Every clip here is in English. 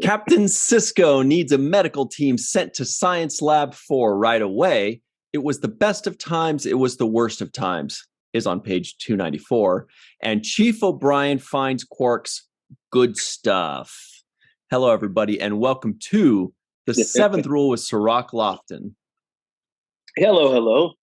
Captain Sisko needs a medical team sent to Science Lab 4 right away. It was the best of times. It was the worst of times is on page 294. And Chief O'Brien finds Quark's good stuff. Hello, everybody, and welcome to the Seventh Rule with Cirroc Lofton. Hello, hello.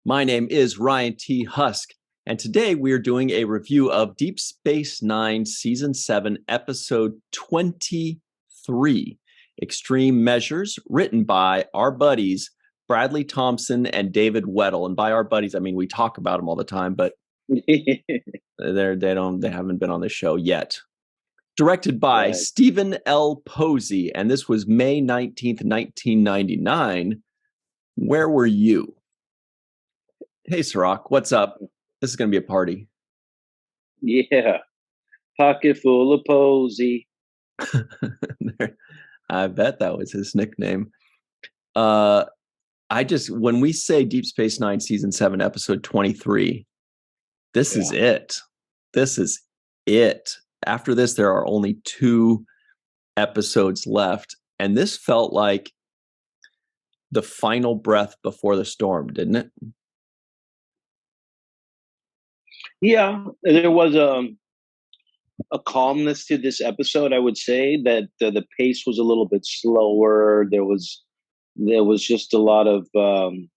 My name is Ryan T. Husk, and today we are doing a review of Deep Space Nine, Season 7, Episode 23, Extreme Measures, written by our buddies Bradley Thompson and David Weddle. And by our buddies, I mean we talk about them all the time, but they haven't been on the show yet. Directed by Stephen L. Posey, and this was May 19th, 1999. Where were you? Hey, Cirroc, what's up? This is going to be a party. Yeah. Pocket full of Posey. I bet that was his nickname. When we say Deep Space Nine, Season 7, Episode 23, this is it. This is it. After this, there are only 2 episodes left. And this felt like the final breath before the storm, didn't it? Yeah, there was a calmness to this episode. I would say that the pace was a little bit slower. There was just a lot of, they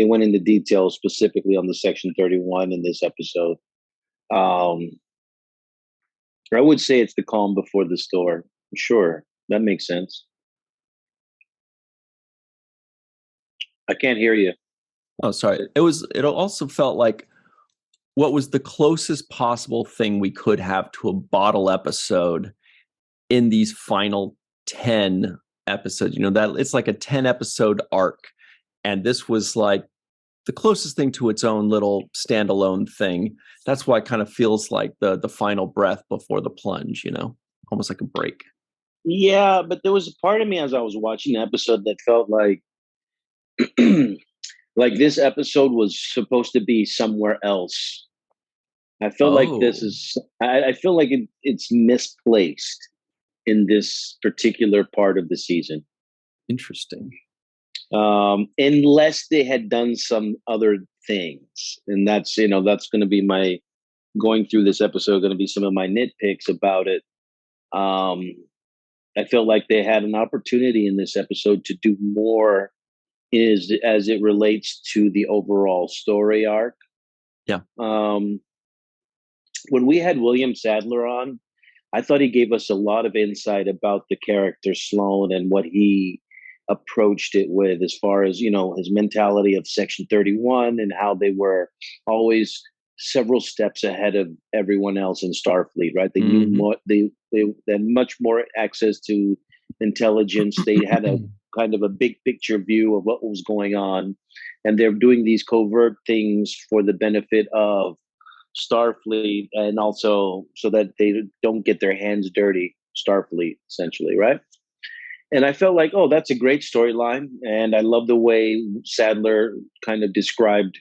went into detail specifically on the Section 31 in this episode. I would say it's the calm before the storm. Sure, that makes sense. I can't hear you. Oh, sorry. It also felt like what was the closest possible thing we could have to a bottle episode in these final 10 episodes. You know, that it's like a 10 episode arc. And this was like the closest thing to its own little standalone thing. That's why it kind of feels like the final breath before the plunge, you know, almost like a break. Yeah, but there was a part of me as I was watching the episode that felt like like this episode was supposed to be somewhere else. I feel like I feel like it's misplaced in this particular part of the season. Interesting. Unless they had done some other things. And that's going to be going through this episode, going to be some of my nitpicks about it. I feel like they had an opportunity in this episode to do more as it relates to the overall story arc. Yeah. When we had William Sadler on, I thought he gave us a lot of insight about the character Sloan and what he approached it with, as far as, his mentality of Section 31 and how they were always several steps ahead of everyone else in Starfleet, right? They knew more, they had much more access to intelligence. They had a kind of a big picture view of what was going on. And they're doing these covert things for the benefit of Starfleet, and also so that they don't get their hands dirty, Starfleet, essentially, right? And I felt like, that's a great storyline. And I love the way Sadler kind of described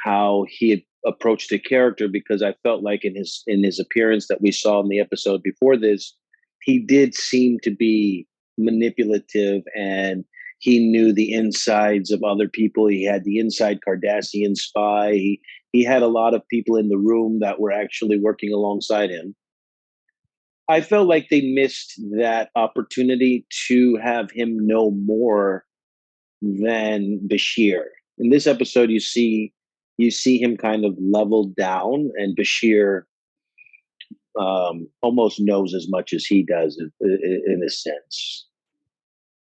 how he had approached the character, because I felt like in his appearance that we saw in the episode before this, he did seem to be manipulative, and he knew the insides of other people. He had the inside Cardassian spy. He had a lot of people in the room that were actually working alongside him. I felt like they missed that opportunity to have him know more than Bashir. In this episode, you see him kind of leveled down, and Bashir almost knows as much as he does in a sense.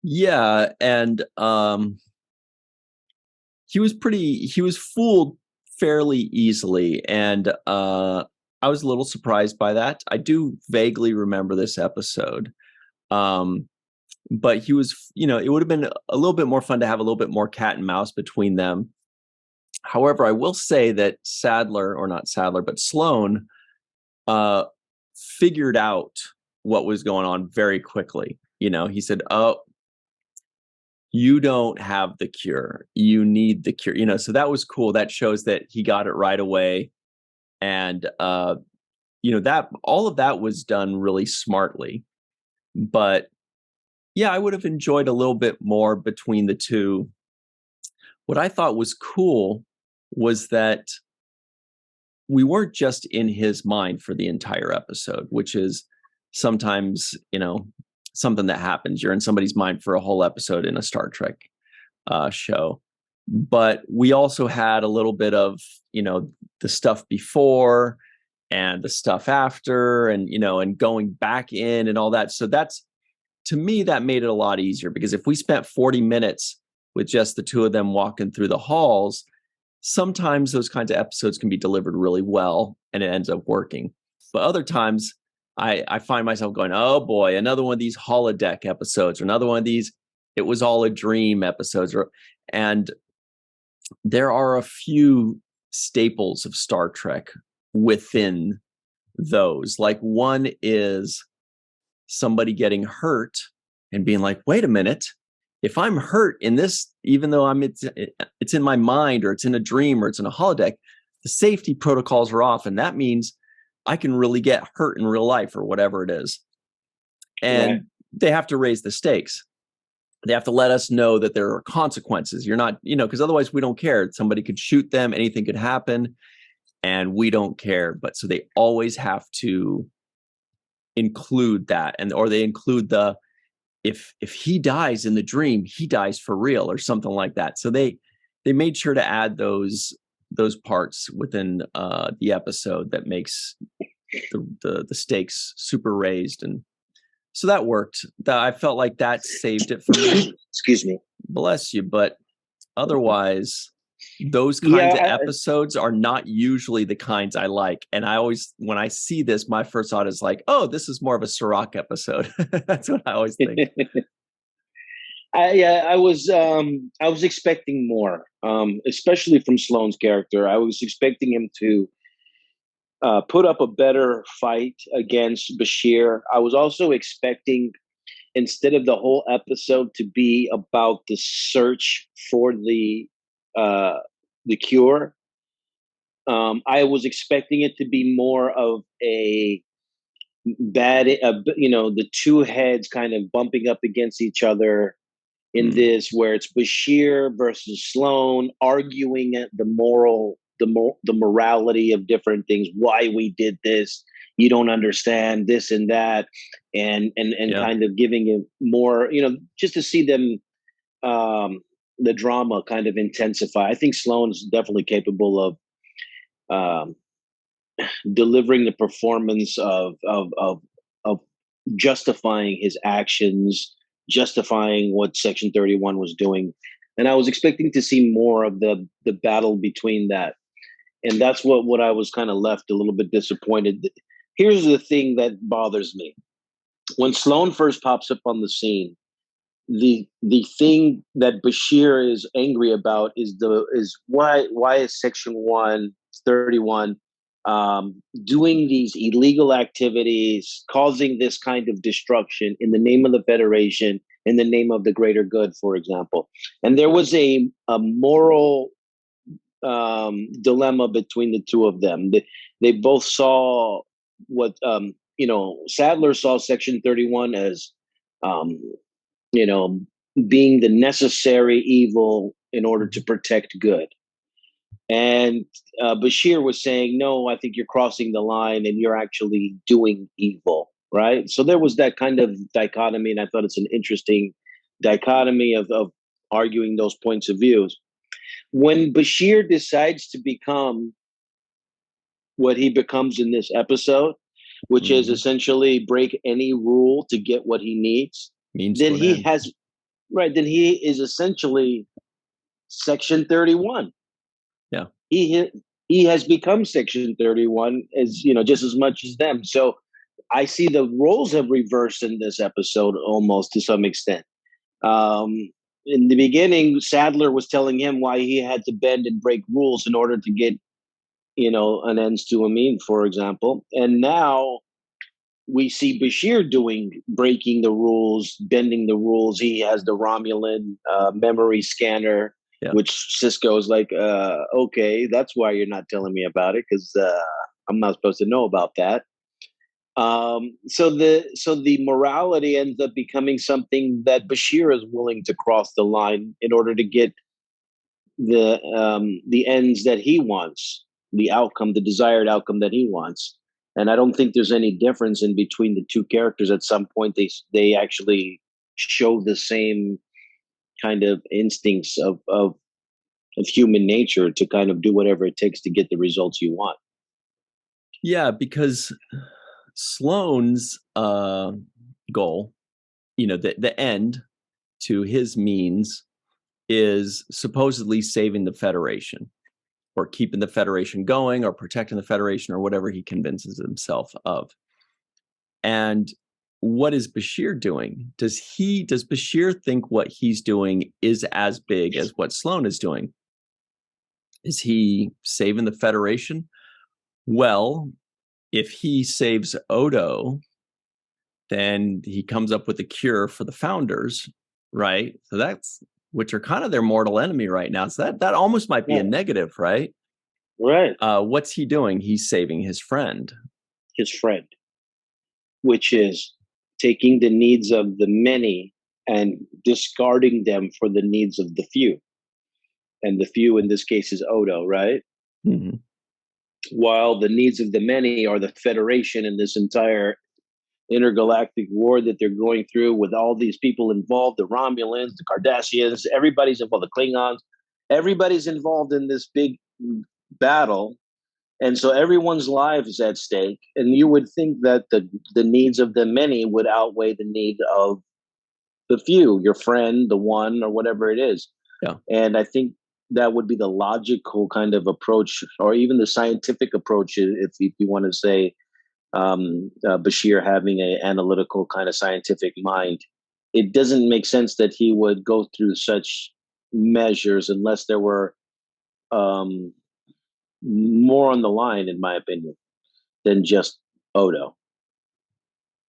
Yeah, and he was fooled fairly easily, and I was a little surprised by that. I do vaguely remember this episode, but he was, it would have been a little bit more fun to have a little bit more cat and mouse between them. However, I will say that Sloan figured out what was going on very quickly. He said, "Oh, you don't have the cure. You need the cure." So that was cool. That shows that he got it right away. And, that all of that was done really smartly. But yeah, I would have enjoyed a little bit more between the two. What I thought was cool was that we weren't just in his mind for the entire episode, which is sometimes, something that happens. You're in somebody's mind for a whole episode in a Star Trek show. But we also had a little bit of, the stuff before and the stuff after, and, and going back in and all that. So to me, that made it a lot easier, because if we spent 40 minutes with just the two of them walking through the halls, sometimes those kinds of episodes can be delivered really well and it ends up working. But other times I find myself going, oh boy, another one of these holodeck episodes, or another one of these it was all a dream episodes. And there are a few staples of Star Trek within those. Like, one is somebody getting hurt and being like, wait a minute, if I'm hurt in this, even though it's in my mind, or it's in a dream, or it's in a holodeck, the safety protocols are off. And that means I can really get hurt in real life, or whatever it is. And they have to raise the stakes. They have to let us know that there are consequences. You're not, because otherwise we don't care. Somebody could shoot them, anything could happen, and we don't care. But so they always have to include that, or they include if he dies in the dream, he dies for real, or something like that. So they made sure to add those parts within the episode that makes the stakes super raised. And so that worked. I felt like that saved it for me. Excuse me. Bless you. But otherwise, those kinds of episodes are not usually the kinds I like. And I always, when I see this, my first thought is like, oh, this is more of a Cirroc episode. That's what I always think. I was expecting more, especially from Sloane's character. I was expecting him to put up a better fight against Bashir. I was also expecting, instead of the whole episode to be about the search for the cure, I was expecting it to be more of a the two heads kind of bumping up against each other in this, where it's Bashir versus Sloane arguing at the morality of different things, why we did this, you don't understand this and that, and kind of giving it more, just to see them, the drama kind of intensify. I think Sloane's definitely capable of delivering the performance of justifying his actions, justifying what Section 31 was doing. And I was expecting to see more of the battle between that. And that's what I was kind of left a little bit disappointed. Here's the thing that bothers me. When Sloane first pops up on the scene, the thing that Bashir is angry about is why is Section 131 doing these illegal activities, causing this kind of destruction in the name of the Federation, in the name of the greater good, for example. And there was a moral dilemma between the two of them. They both saw what, Sadler saw Section 31 as, being the necessary evil in order to protect good. And Bashir was saying, no, I think you're crossing the line and you're actually doing evil, right? So there was that kind of dichotomy, and I thought it's an interesting dichotomy of arguing those points of views. When Bashir decides to become what he becomes in this episode, which is essentially break any rule to get what he needs, then he is essentially Section 31. Yeah. He has become Section 31 as, just as much as them. So I see the roles have reversed in this episode almost to some extent. In the beginning, Sadler was telling him why he had to bend and break rules in order to get, an ends to a mean, for example. And now we see Bashir breaking the rules, bending the rules. He has the Romulan memory scanner, which Sisko is like, okay, that's why you're not telling me about it, because I'm not supposed to know about that. So the morality ends up becoming something that Bashir is willing to cross the line in order to get the ends that he wants, the outcome, the desired outcome that he wants. And I don't think there's any difference in between the two characters. At some point, they actually show the same kind of instincts of human nature to kind of do whatever it takes to get the results you want. Yeah, because Sloane's goal, the end to his means is supposedly saving the Federation or keeping the Federation going or protecting the Federation or whatever he convinces himself of. And what is Bashir doing? Does Bashir think what he's doing is as big as what Sloane is doing? Is he saving the Federation? Well, if he saves Odo, then he comes up with a cure for the Founders, right? So which are kind of their mortal enemy right now. So that almost might be a negative, right? Right. What's he doing? He's saving his friend. Which is taking the needs of the many and discarding them for the needs of the few. And the few in this case is Odo, right? Mm-hmm. While the needs of the many are the Federation and this entire intergalactic war that they're going through with all these people involved, the Romulans, the Cardassians, everybody's involved, the Klingons, everybody's involved in this big battle. And so everyone's life is at stake. And you would think that the needs of the many would outweigh the need of the few, your friend, the one, or whatever it is. Yeah. And I think that would be the logical kind of approach, or even the scientific approach, if you want to say Bashir having an analytical kind of scientific mind. It doesn't make sense that he would go through such measures unless there were more on the line, in my opinion, than just Odo.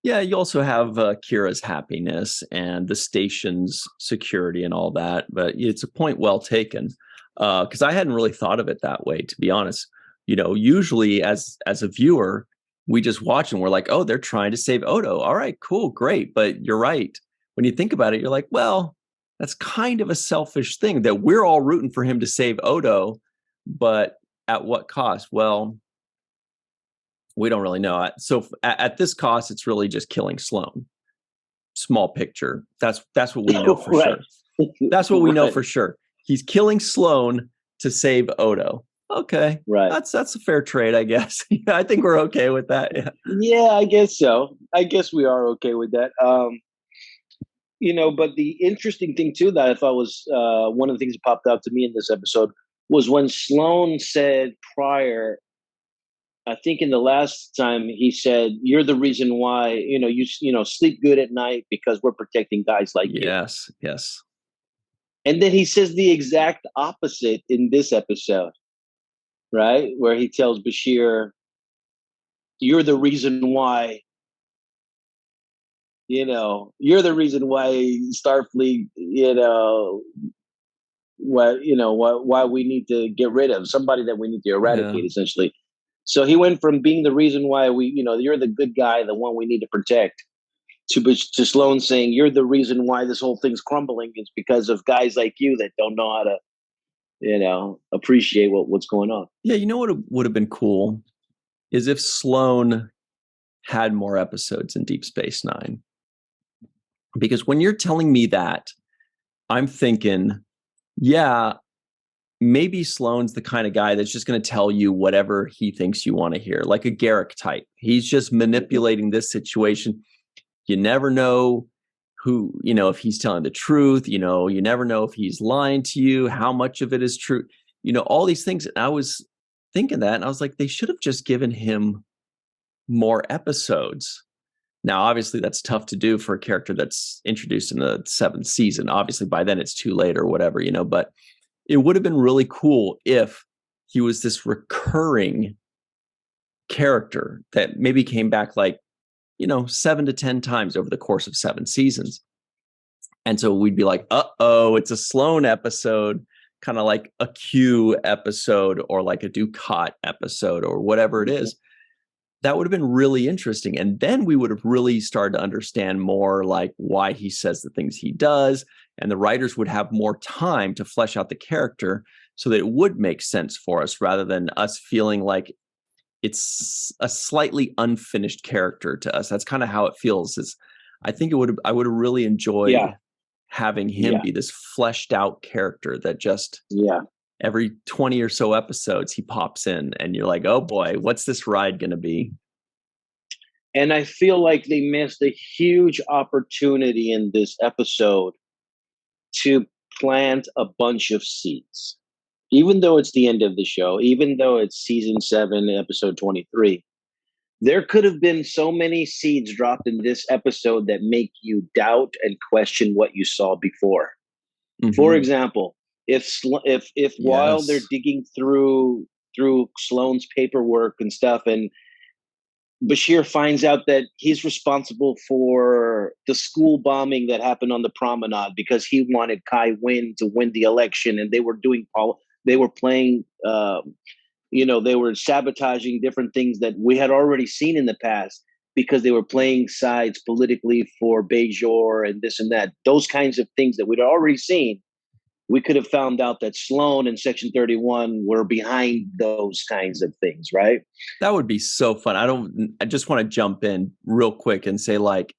Yeah, you also have Kira's happiness and the station's security and all that, but it's a point well taken because I hadn't really thought of it that way, to be honest. Usually as a viewer, we just watch and we're like, oh, they're trying to save Odo. All right, cool, great. But you're right. When you think about it, you're like, well, that's kind of a selfish thing that we're all rooting for him to save Odo, but at what cost? Well, we don't really know. So at this cost, it's really just killing Sloane. Small picture. That's what we know for sure. That's what we know for sure. He's killing Sloane to save Odo. Okay, right. That's a fair trade, I guess. I think we're okay with that. Yeah, I guess so. I guess we are okay with that. But the interesting thing too that I thought was one of the things that popped out to me in this episode was when Sloane said prior, I think in the last time he said, "You're the reason why you sleep good at night because we're protecting guys like you." Yes. And then he says the exact opposite in this episode, right? Where he tells Bashir, "You're the reason why. You're the reason why Starfleet. Why we need to get rid of somebody that we need to eradicate, essentially." So he went from being the reason why you're the good guy, the one we need to protect, to Sloane saying, "You're the reason why this whole thing's crumbling. It's because of guys like you that don't know how to, appreciate what's going on." Yeah, what would have been cool is if Sloane had more episodes in Deep Space Nine. Because when you're telling me that, I'm thinking, yeah, maybe Sloane's the kind of guy that's just going to tell you whatever he thinks you want to hear, like a Garrick type. He's just manipulating this situation. You never know who, if he's telling the truth, you never know if he's lying to you, how much of it is true, all these things. And I was thinking that, and I was like, they should have just given him more episodes. Now, obviously, that's tough to do for a character that's introduced in the 7th season. Obviously, by then it's too late or whatever, but it would have been really cool if he was this recurring character that maybe came back 7 to 10 times over the course of 7 seasons. And so we'd be like, uh-oh, it's a Sloane episode, kind of like a Q episode or like a Ducat episode or whatever it is. That would have been really interesting. And then we would have really started to understand more like why he says the things he does. And the writers would have more time to flesh out the character so that it would make sense for us rather than us feeling like it's a slightly unfinished character to us. That's kind of how it feels. I think I would have really enjoyed having him be this fleshed out character that just every 20 or so episodes he pops in and you're like, oh boy, what's this ride going to be? And I feel like they missed a huge opportunity in this episode to plant a bunch of seeds. Even though it's the end of the show, even though it's season 7, episode 23, there could have been so many seeds dropped in this episode that make you doubt and question what you saw before. Mm-hmm. For example, if while they're digging through Sloane's paperwork and stuff, and Bashir finds out that he's responsible for the school bombing that happened on the promenade because he wanted Kai Wynn to win the election, and they were playing, they were sabotaging different things that we had already seen in the past because they were playing sides politically for Bajor and this and that. Those kinds of things that we'd already seen. We could have found out that Sloane and Section 31 were behind those kinds of things, right? That would be so fun. I just want to jump in real quick and say, like,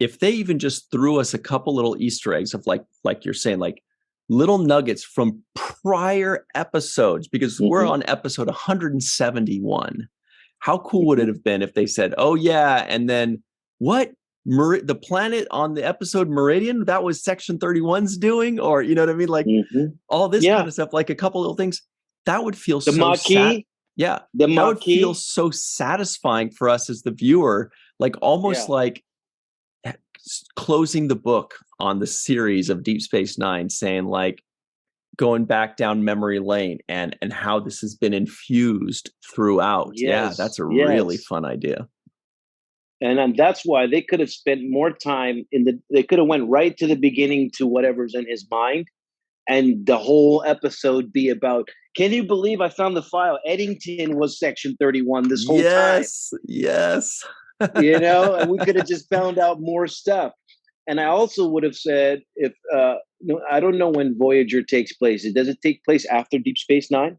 if they even just threw us a couple little Easter eggs of like you're saying, like little nuggets from prior episodes, because we're on episode 171. How cool would it have been if they said, oh yeah, and then what? The planet on the episode Meridian, that was Section 31's doing, or you know what I mean, like all this kind of stuff, like a couple little things that would feel the Maquis, that would feel so satisfying for us as the viewer, like almost like closing the book on the series of Deep Space Nine, saying like going back down memory lane and how this has been infused throughout. Yeah, that's a really fun idea. And that's why they could have spent more time they could have went right to the beginning to whatever's in his mind, and the whole episode be about, can you believe I found the file? Eddington was Section 31 this whole time. Yes. And we could have just found out more stuff. And I also would have said, if I don't know when Voyager takes place. Does it take place after Deep Space Nine?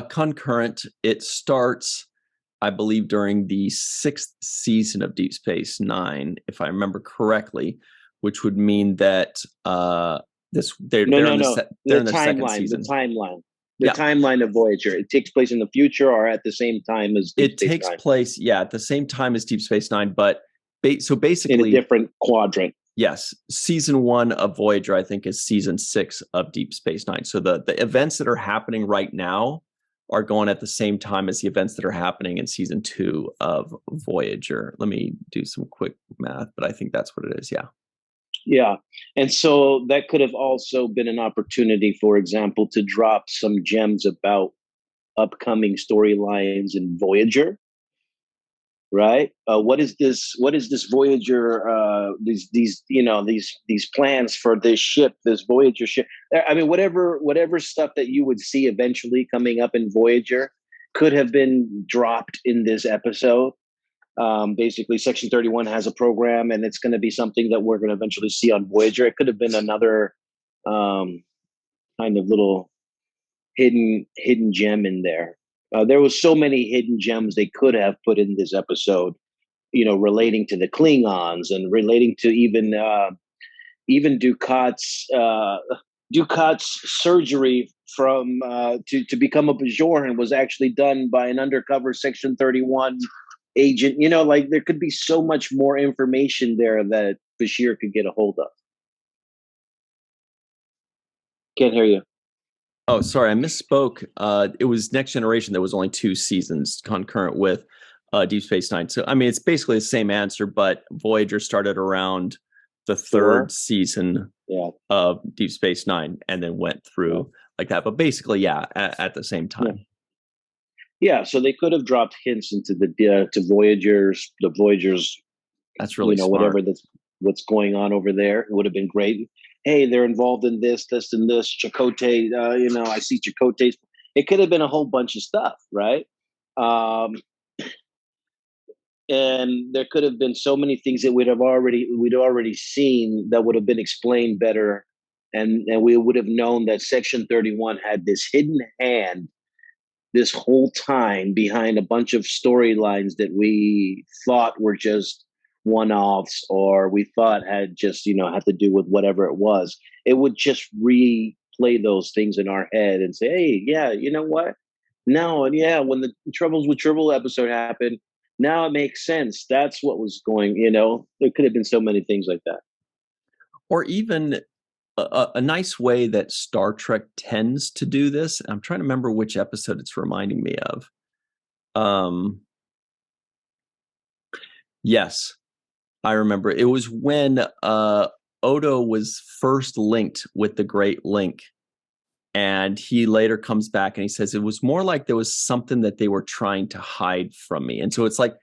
Concurrent. It starts, I believe, during the 6th season of Deep Space Nine, if I remember correctly, which would mean that they're in the second season. The timeline of Voyager. It takes place in the future or at the same time as Deep Space Nine? It takes place, at the same time as Deep Space Nine, but so basically in a different quadrant. Yes. Season 1 of Voyager, I think, is season 6 of Deep Space Nine. So the events that are happening right now are going at the same time as the events that are happening in season 2 of Voyager. Let me do some quick math, but I think that's what it is. Yeah. Yeah. And so that could have also been an opportunity, for example, to drop some gems about upcoming storylines in Voyager. Right. What is this Voyager? These plans for this ship, this Voyager ship. I mean, whatever stuff that you would see eventually coming up in Voyager could have been dropped in this episode. Basically, Section 31 has a program, and it's going to be something that we're going to eventually see on Voyager. It could have been another kind of little hidden gem in there. There was so many hidden gems they could have put in this episode, relating to the Klingons and relating to even Ducat's surgery from to become a Bajoran was actually done by an undercover Section 31 agent. There could be so much more information there that Bashir could get a hold of. Can't hear you. Oh, sorry, I misspoke. It was Next Generation. There was only 2 seasons concurrent with Deep Space Nine. So, I mean, it's basically the same answer, but Voyager started around the 3rd season of Deep Space Nine and then went through like that. But basically, at the same time. Yeah, so they could have dropped hints into the Voyagers. That's really smart. Whatever what's going on over there. It would have been great. Hey, they're involved in this, and this. Chakotay, I see Chakotay's. It could have been a whole bunch of stuff, right? and there could have been so many things that we'd already seen that would have been explained better, and we would have known that Section 31 had this hidden hand this whole time behind a bunch of storylines that we thought were just one-offs, or we thought had just had to do with whatever it was. It would just replay those things in our head and say, hey, yeah, you know what, no, and yeah, when the Troubles with Tribble episode happened, now it makes sense. That's what was going, there could have been so many things like that. Or even a nice way that Star Trek tends to do this. I'm trying to remember which episode it's reminding me of. Yes, I remember. It was when Odo was first linked with the Great Link. And he later comes back and he says, it was more like there was something that they were trying to hide from me. And so it's like,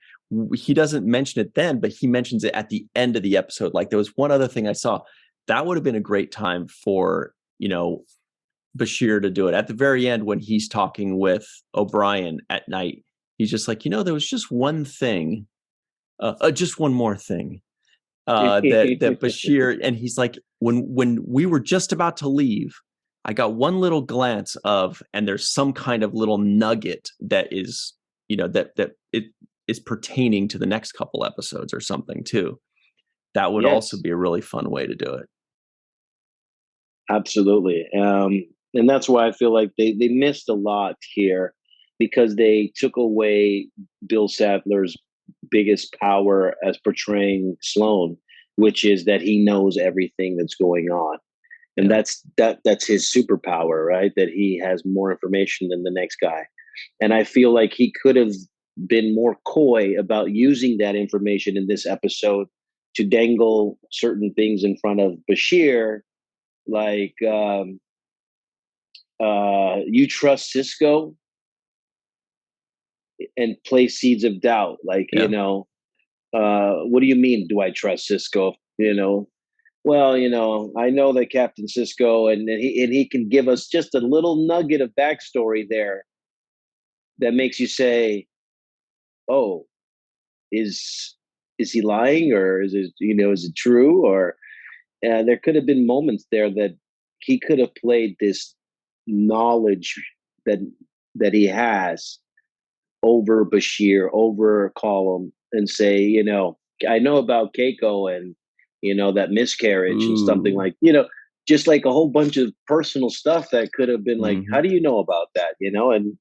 he doesn't mention it then, but he mentions it at the end of the episode. Like, there was one other thing I saw. That would have been a great time for, Bashir to do it. At the very end, when he's talking with O'Brien at night, he's just like, there was just one thing, just one more thing that Bashir, and he's like, when we were just about to leave, I got one little glance of, and there's some kind of little nugget that is, that it is pertaining to the next couple episodes or something too. That would also be a really fun way to do it. Absolutely. And that's why I feel like they missed a lot here, because they took away Bill Sadler's biggest power as portraying Sloan, which is that he knows everything that's going on. And that's his superpower, right? That he has more information than the next guy. And I feel like he could have been more coy about using that information in this episode to dangle certain things in front of Bashir, like you trust Sisko, and play seeds of doubt. Like, what do you mean? Do I trust Sisko? Well, I know that Captain Sisko, and he can give us just a little nugget of backstory there that makes you say, "Oh, is he lying, or is it is it true?" Or there could have been moments there that he could have played this knowledge that he has over Bashir, over Column, and say, I know about Keiko and that miscarriage and something like, just like a whole bunch of personal stuff that could have been like, how do you know about that? And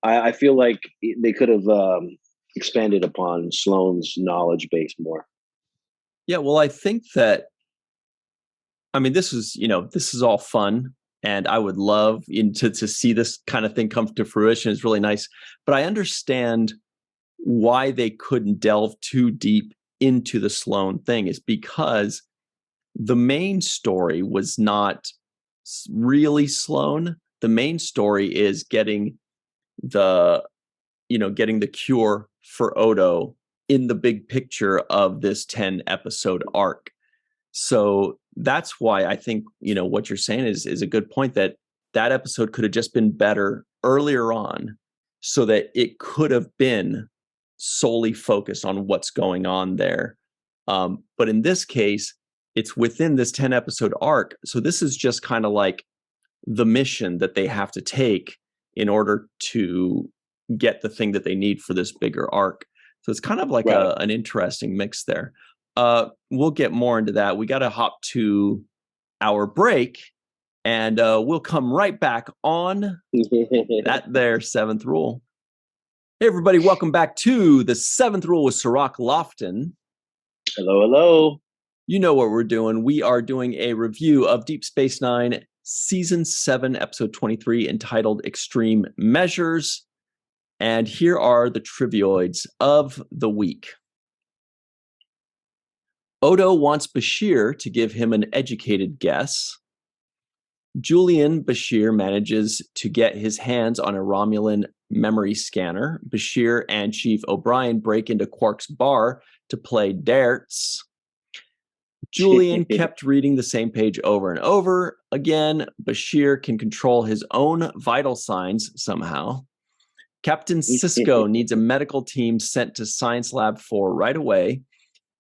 I feel like they could have expanded upon Sloan's knowledge base more. Yeah, well, I think that, this is all fun, and I would love to see this kind of thing come to fruition. It's really nice, but I understand why they couldn't delve too deep into the Sloan thing, is because the main story was not really Sloan. The main story is getting the cure for Odo in the big picture of this 10 episode arc. So that's why I think, what you're saying is a good point, that episode could have just been better earlier on, so that it could have been solely focused on what's going on there. But in this case, it's within this 10 episode arc. So this is just kind of like the mission that they have to take in order to get the thing that they need for this bigger arc. So it's kind of like an interesting mix there. We'll get more into that. We got to hop to our break, and we'll come right back on that there seventh rule. Hey, everybody, welcome back to the seventh rule with Cirroc Lofton. Hello, hello. You know what we're doing. We are doing a review of Deep Space Nine, Season 7, Episode 23, entitled Extreme Measures. And here are the trivioids of the week. Odo wants Bashir to give him an educated guess. Julian Bashir manages to get his hands on a Romulan memory scanner. Bashir and Chief O'Brien break into Quark's bar to play darts. Julian kept reading the same page over and over again. Bashir can control his own vital signs somehow. Captain Sisko needs a medical team sent to Science Lab 4 right away.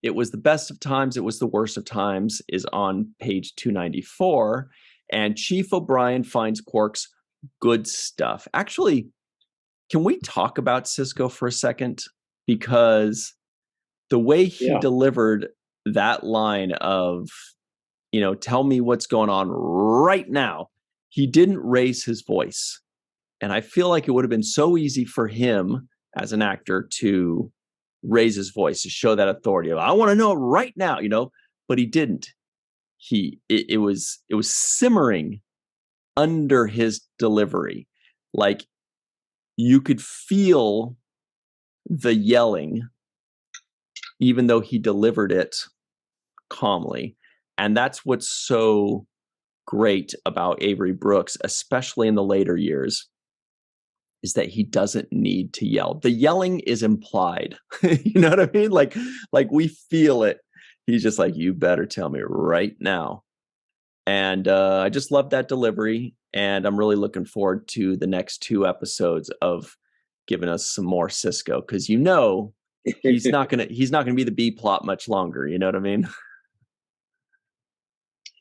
It was the best of times. It was the worst of times is on page 294. And Chief O'Brien finds Quark's good stuff. Actually, can we talk about Sisko for a second? Because the way he delivered that line of, tell me what's going on right now, he didn't raise his voice. And I feel like it would have been so easy for him as an actor to raise his voice, to show that authority of, I want to know right now, but he didn't. It was simmering under his delivery. Like you could feel the yelling, even though he delivered it calmly. And that's what's so great about Avery Brooks, especially in the later years, is that he doesn't need to yell. The yelling is implied. You know what I mean? Like we feel it. He's just like, you better tell me right now. And I just love that delivery. And I'm really looking forward to the next 2 episodes of giving us some more Sisko, because he's not gonna be the B plot much longer. You know what I mean?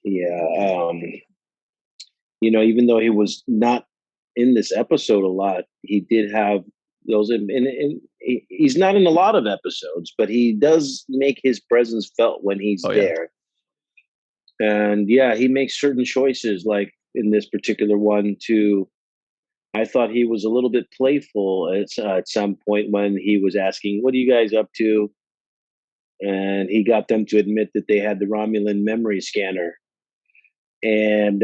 Yeah. Even though he was not in this episode a lot, he did have those, and he's not in a lot of episodes, but he does make his presence felt when he's there. And he makes certain choices, like in this particular one too. I thought he was a little bit playful at some point when he was asking, "What are you guys up to?" And he got them to admit that they had the Romulan memory scanner, and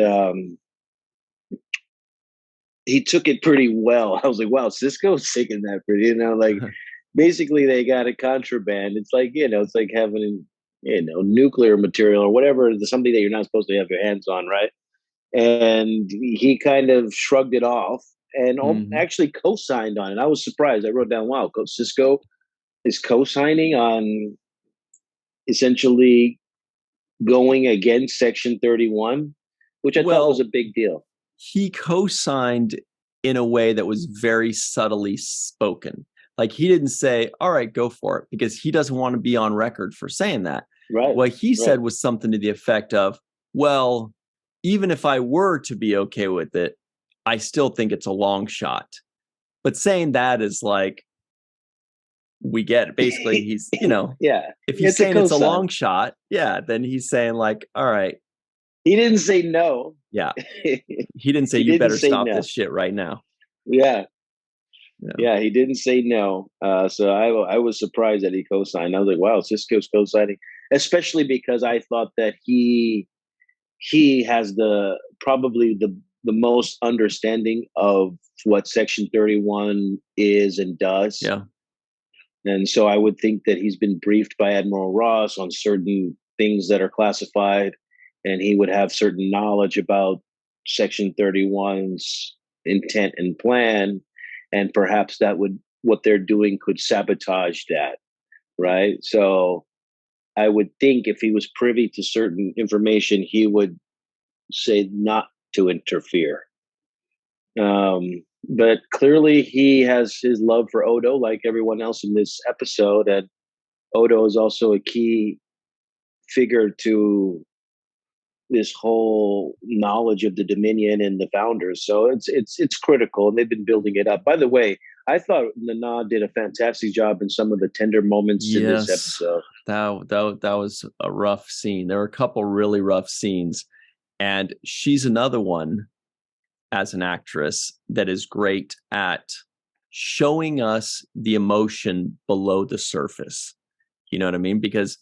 he took it pretty well. I was like, wow, Sisko's taking that pretty, basically they got it contraband. It's like, it's like having, nuclear material or whatever, something that you're not supposed to have your hands on, right? And he kind of shrugged it off and actually co-signed on it. I was surprised. I wrote down, wow, Sisko is co-signing on essentially going against Section 31, which I thought was a big deal. He co-signed in a way that was very subtly spoken. Like he didn't say, all right, go for it, because he doesn't want to be on record for saying that. Right. What he said was something to the effect of, well, even if I were to be okay with it, I still think it's a long shot. But saying that is like, we get it. Basically, he's, if he's saying it's a long shot, then he's saying like, all right. He didn't say no. Yeah. He didn't say, you better stop this shit right now. Yeah. Yeah, he didn't say no. So I was surprised that he co-signed. I was like, wow, Sisko's co-signing, especially because I thought that he has probably the most understanding of what Section 31 is and does. Yeah. And so I would think that he's been briefed by Admiral Ross on certain things that are classified, and he would have certain knowledge about Section 31's intent and plan, and perhaps what they're doing could sabotage that, right? So I would think if he was privy to certain information, he would say not to interfere. But clearly he has his love for Odo, like everyone else in this episode, and Odo is also a key figure to this whole knowledge of the Dominion and the founders. So it's critical, and they've been building it up. By the way, I thought Nana did a fantastic job in some of the tender moments in this episode. That was a rough scene. There were a couple really rough scenes, and she's another one as an actress that is great at showing us the emotion below the surface. You know what I mean? Because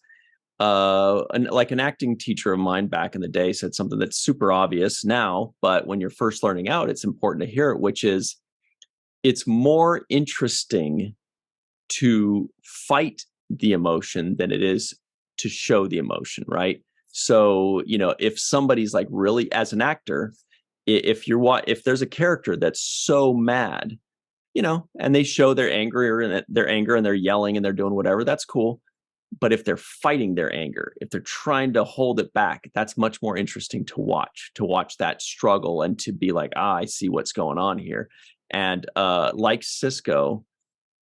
an acting teacher of mine back in the day said something that's super obvious now, but when you're first learning out, it's important to hear it, which is it's more interesting to fight the emotion than it is to show the emotion, right? So, if somebody's like really, as an actor, if there's a character that's so mad, and they show their anger and they're yelling and they're doing whatever, that's cool. But if they're fighting their anger, if they're trying to hold it back, that's much more interesting to watch that struggle and to be like, I see what's going on here. And like Sisko,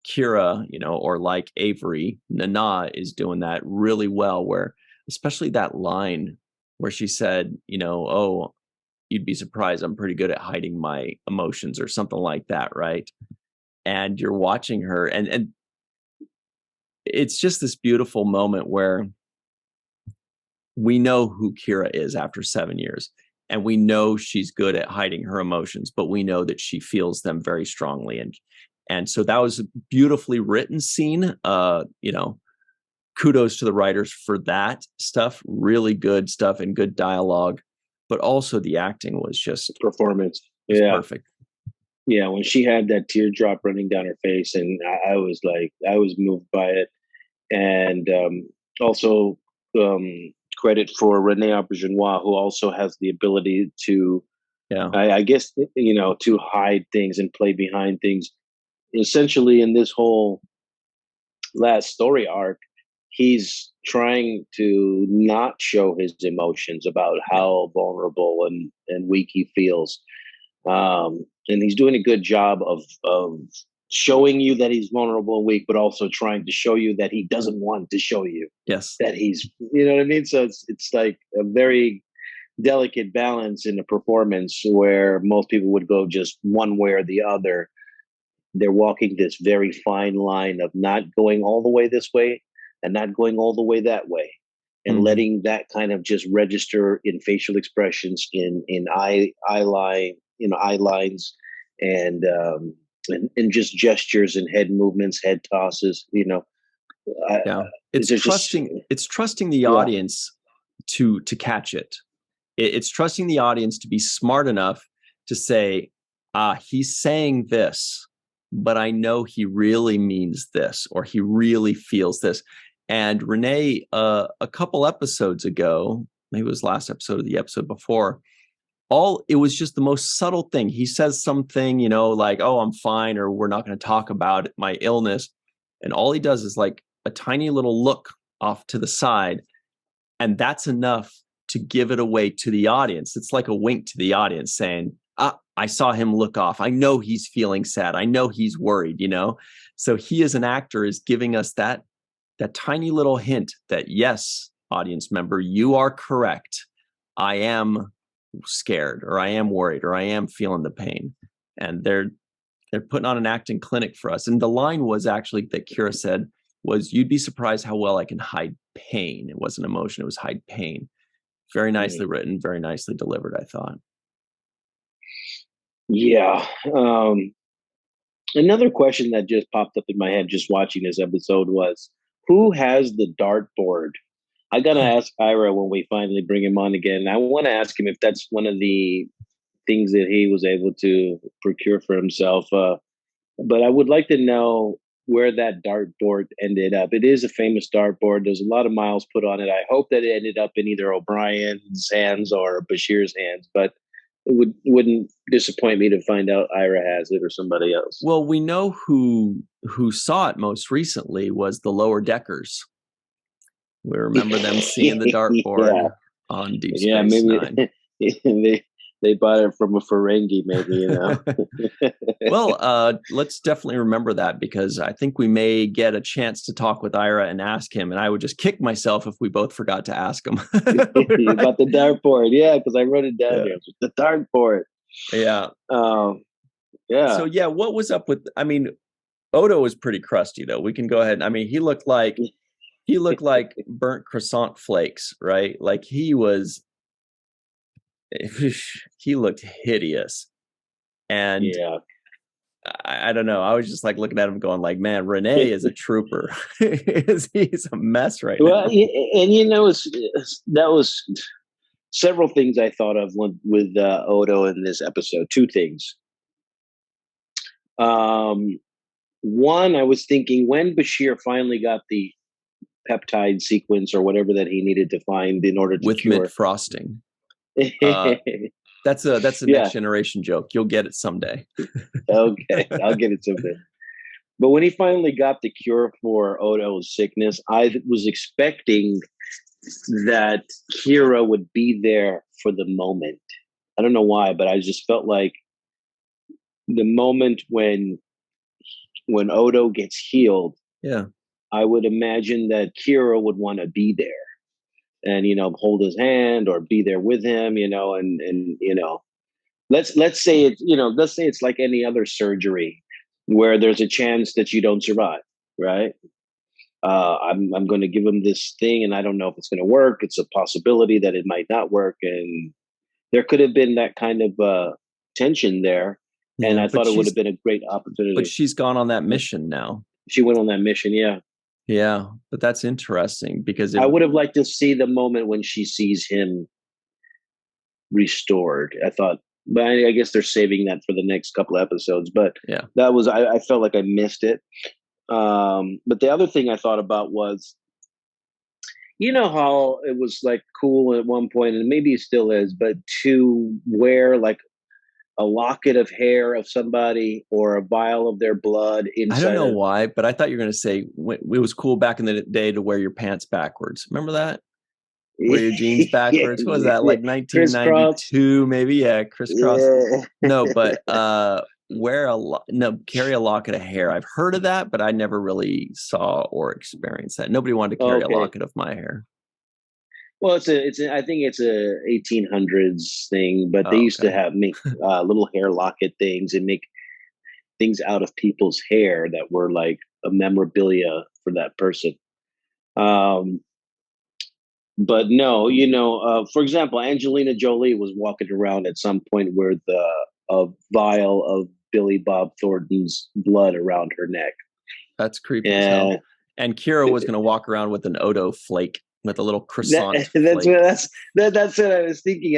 Kira, or like Avery, Nana is doing that really well, where especially that line where she said, oh, you'd be surprised, I'm pretty good at hiding my emotions or something like that, right? And you're watching her, and it's just this beautiful moment where we know who Kira is after 7 years, and we know she's good at hiding her emotions, but we know that she feels them very strongly. And so that was a beautifully written scene. Kudos to the writers for that stuff. Really good stuff and good dialogue, but also the acting was just performance. Yeah, perfect. Yeah, when she had that teardrop running down her face, and I was moved by it. And also credit for Renee Auberjonois, who also has the ability to, I guess, to hide things and play behind things. Essentially, in this whole last story arc, he's trying to not show his emotions about how vulnerable and weak he feels. And he's doing a good job of showing you that he's vulnerable and weak, but also trying to show you that he doesn't want to show you that he's, you know what I mean? So it's like a very delicate balance in the performance where most people would go just one way or the other. They're walking this very fine line of not going all the way this way and not going all the way that way, and letting that kind of just register in facial expressions, in eye line, eye lines, and just gestures and head movements, head tosses. It's trusting the audience to catch it. It's trusting the audience to be smart enough to say, he's saying this, but I know he really means this, or he really feels this. And Renee, a couple episodes ago, maybe it was last episode or the episode before, it was just the most subtle thing. He says something, like, oh, I'm fine, or we're not going to talk about my illness. And all he does is like a tiny little look off to the side. And that's enough to give it away to the audience. It's like a wink to the audience saying, I saw him look off. I know he's feeling sad. I know he's worried, So he as an actor is giving us that tiny little hint that, yes, audience member, you are correct. I am scared, or I am worried, or I am feeling the pain. And they're putting on an acting clinic for us. And the line was actually that Kira said was, you'd be surprised how well I can hide pain. It wasn't emotion, it was hide pain. Very nicely written, very nicely delivered, I thought. Yeah. Another question that just popped up in my head just watching this episode was, who has the dartboard? I got to ask Ira when we finally bring him on again. I want to ask him if that's one of the things that he was able to procure for himself. But I would like to know where that dartboard ended up. It is a famous dartboard. There's a lot of miles put on it. I hope that it ended up in either O'Brien's hands or Bashir's hands, but it wouldn't disappoint me to find out Ira has it or somebody else. Well, we know who saw it most recently was the Lower Deckers. We remember them seeing the dartboard on Deep Space Nine. They bought it from a Ferengi, maybe, Well, let's definitely remember that, because I think we may get a chance to talk with Ira and ask him, and I would just kick myself if we both forgot to ask him. About the dartboard, because I wrote it down here. The dartboard. Yeah. So, what was up with, Odo was pretty crusty, though. We can go ahead. He looked like burnt croissant flakes, right? Like he looked hideous. And I don't know. I was just like looking at him going like, man, Renee is a trooper. He's a mess right now. And that was several things I thought of with Odo in this episode. Two things. One, I was thinking when Bashir finally got the peptide sequence or whatever that he needed to find in order to cure mid-frosting. That's a next generation joke. You'll get it someday. Okay, I'll get it someday. But when he finally got the cure for Odo's sickness, I was expecting that Kira would be there for the moment. I don't know why, but I just felt like the moment when Odo gets healed, Yeah. I would imagine that Kira would want to be there and hold his hand or be there with him, and let's say it's like any other surgery where there's a chance that you don't survive, right? I'm going to give him this thing, and I don't know if it's going to work. It's a possibility that it might not work, and there could have been that kind of tension there. And Yeah, I thought it would have been a great but opportunity. she's gone on that mission now. She went on that mission, yeah. Yeah, but that's interesting because I would have liked to see the moment when she sees him restored. I thought, but I guess they're saving that for the next couple of episodes. But yeah, that was I felt like I missed it. But the other thing I thought about was, how it was like cool at one point, and maybe it still is, but to wear like a locket of hair of somebody or a vial of their blood inside. I don't know why, but I thought you were going to say it was cool back in the day to wear your pants backwards. Remember that? Wear your jeans backwards. What was that, like 1992 maybe? Yeah, crisscross. Yeah. No, but carry a locket of hair. I've heard of that, but I never really saw or experienced that. Nobody wanted to carry a locket of my hair. Well, I think it's a 1800s thing, but they used to make little hair locket things and make things out of people's hair that were like a memorabilia for that person. But no, for example, Angelina Jolie was walking around at some point with a vial of Billy Bob Thornton's blood around her neck. That's creepy as hell. And Kira was going to walk around with an Odo flake, with a little croissant. That's what I was thinking.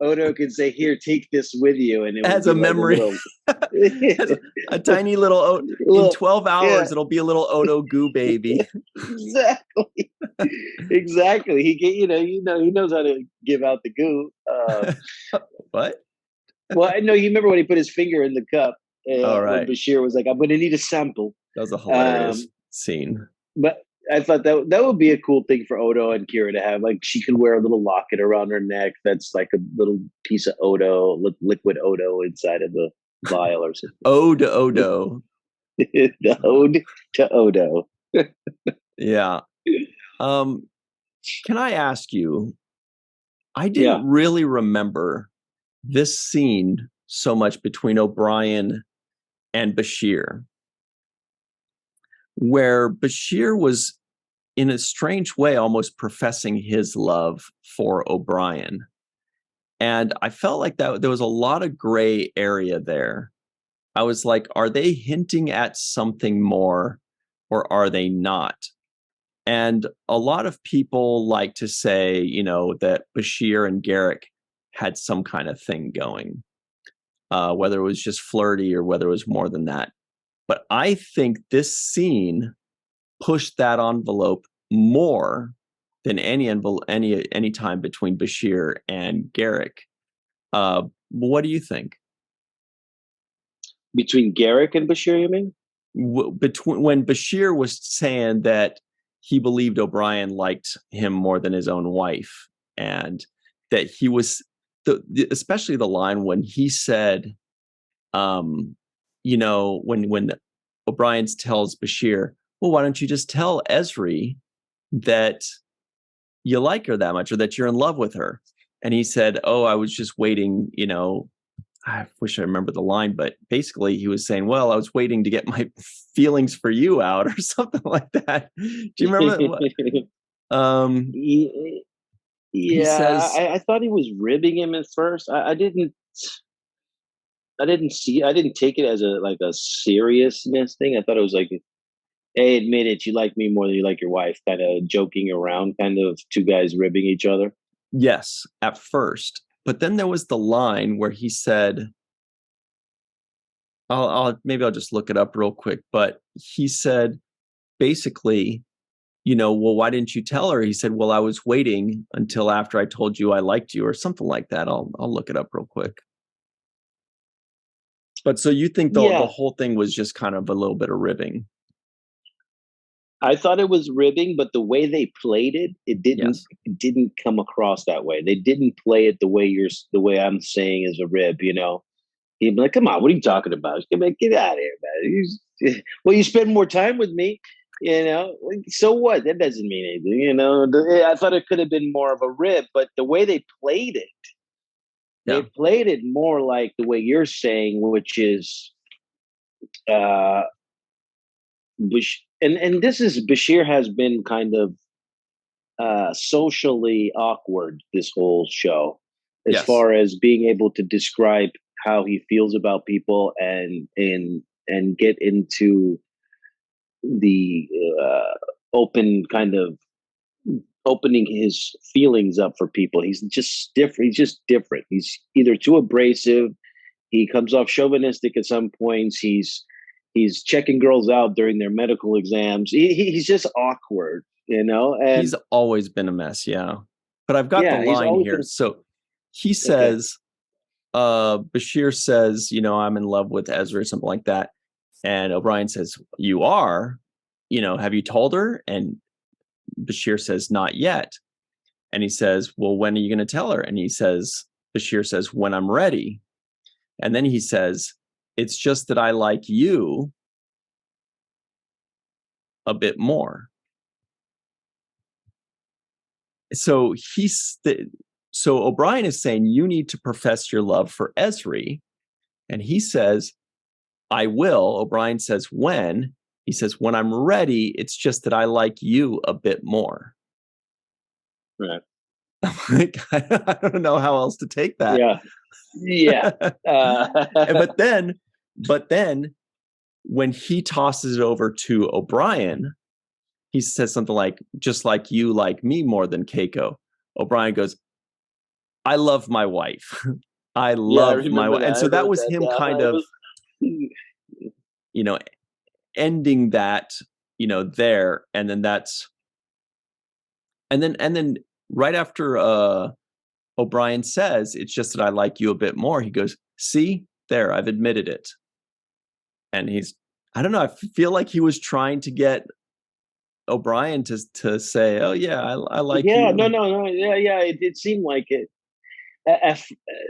Odo could say, "Here, take this with you," and it has a memory. A tiny little in 12 hours, it'll be a little Odo goo baby. Exactly. He knows how to give out the goo. What? Well, I know you remember when he put his finger in the cup. All right. When Bashir was like, "I'm going to need a sample." That was a hilarious scene. But I thought that would be a cool thing for Odo and Kira to have. Like, she could wear a little locket around her neck that's like a little piece of Odo, liquid Odo inside of the vial or something. Ode to Odo. The ode to Odo. Yeah. Can I ask you? I didn't really remember this scene so much between O'Brien and Bashir, where Bashir was, in a strange way, almost professing his love for O'Brien. And I felt like that there was a lot of gray area there. I was like, are they hinting at something more or are they not? And a lot of people like to say, that Bashir and Garrick had some kind of thing going, whether it was just flirty or whether it was more than that. But I think this scene pushed that envelope more than any time between Bashir and Garrick. What do you think? Between Garrick and Bashir, you mean? When Bashir was saying that he believed O'Brien liked him more than his own wife, and that he was, especially the line when he said, when O'Brien tells Bashir, well, why don't you just tell Esri that you like her that much or that you're in love with her? And he said, oh, I was just waiting, I wish I remember the line, but basically he was saying, well, I was waiting to get my feelings for you out or something like that. Do you remember that? Says, I thought he was ribbing him at first. I didn't take it as a seriousness thing. I thought it was like, hey, admit it, you like me more than you like your wife, kind of joking around, kind of two guys ribbing each other. Yes, at first. But then there was the line where he said, I'll just look it up real quick. But he said, basically, well, why didn't you tell her? He said, well, I was waiting until after I told you I liked you or something like that. I'll look it up real quick. But so you think the whole thing was just kind of a little bit of ribbing? I thought it was ribbing, but the way they played it, it didn't come across that way. They didn't play it the way I'm saying is a rib, He'd be like, "Come on, what are you talking about? Get out of here, man. Well, you spend more time with me, so what? That doesn't mean anything, I thought it could have been more of a rib, but the way they Yeah. played it more like the way you're saying, which is uh and this is Bashir has been kind of socially awkward this whole show, as Yes. far as being able to describe how he feels about people and get into the open kind of opening his feelings up for people. He's just different. He's just different. He's either too abrasive. He comes off chauvinistic at some points. He's checking girls out during their medical exams. He's just awkward, and He's always been a mess, yeah. But I've got the yeah, he's line always here. been So he okay. says, Bashir says, I'm in love with Ezra or something like that. And O'Brien says, you are, have you told her? And Bashir says, not yet. And he says, well, when are you going to tell her? And Bashir says, when I'm ready. And then he says, it's just that I like you a bit more. So so O'Brien is saying you need to profess your love for Ezri. And he says, I will. O'Brien says, when? He says, when I'm ready, it's just that I like you a bit more. Right. I don't know how else to take that. Yeah. Yeah. But then when he tosses it over to O'Brien, he says something like, just like you like me more than Keiko. O'Brien goes, I love my wife. I Yeah, I love my remember wife. that. And I so that wrote was that him down. kind of, ending that, there. And then and then right after O'Brien says, it's just that I like you a bit more, he goes, see, there, I've admitted it. And I don't know, I feel like he was trying to get O'Brien to say, oh yeah, I like Yeah, you. no. Yeah. It seemed like it.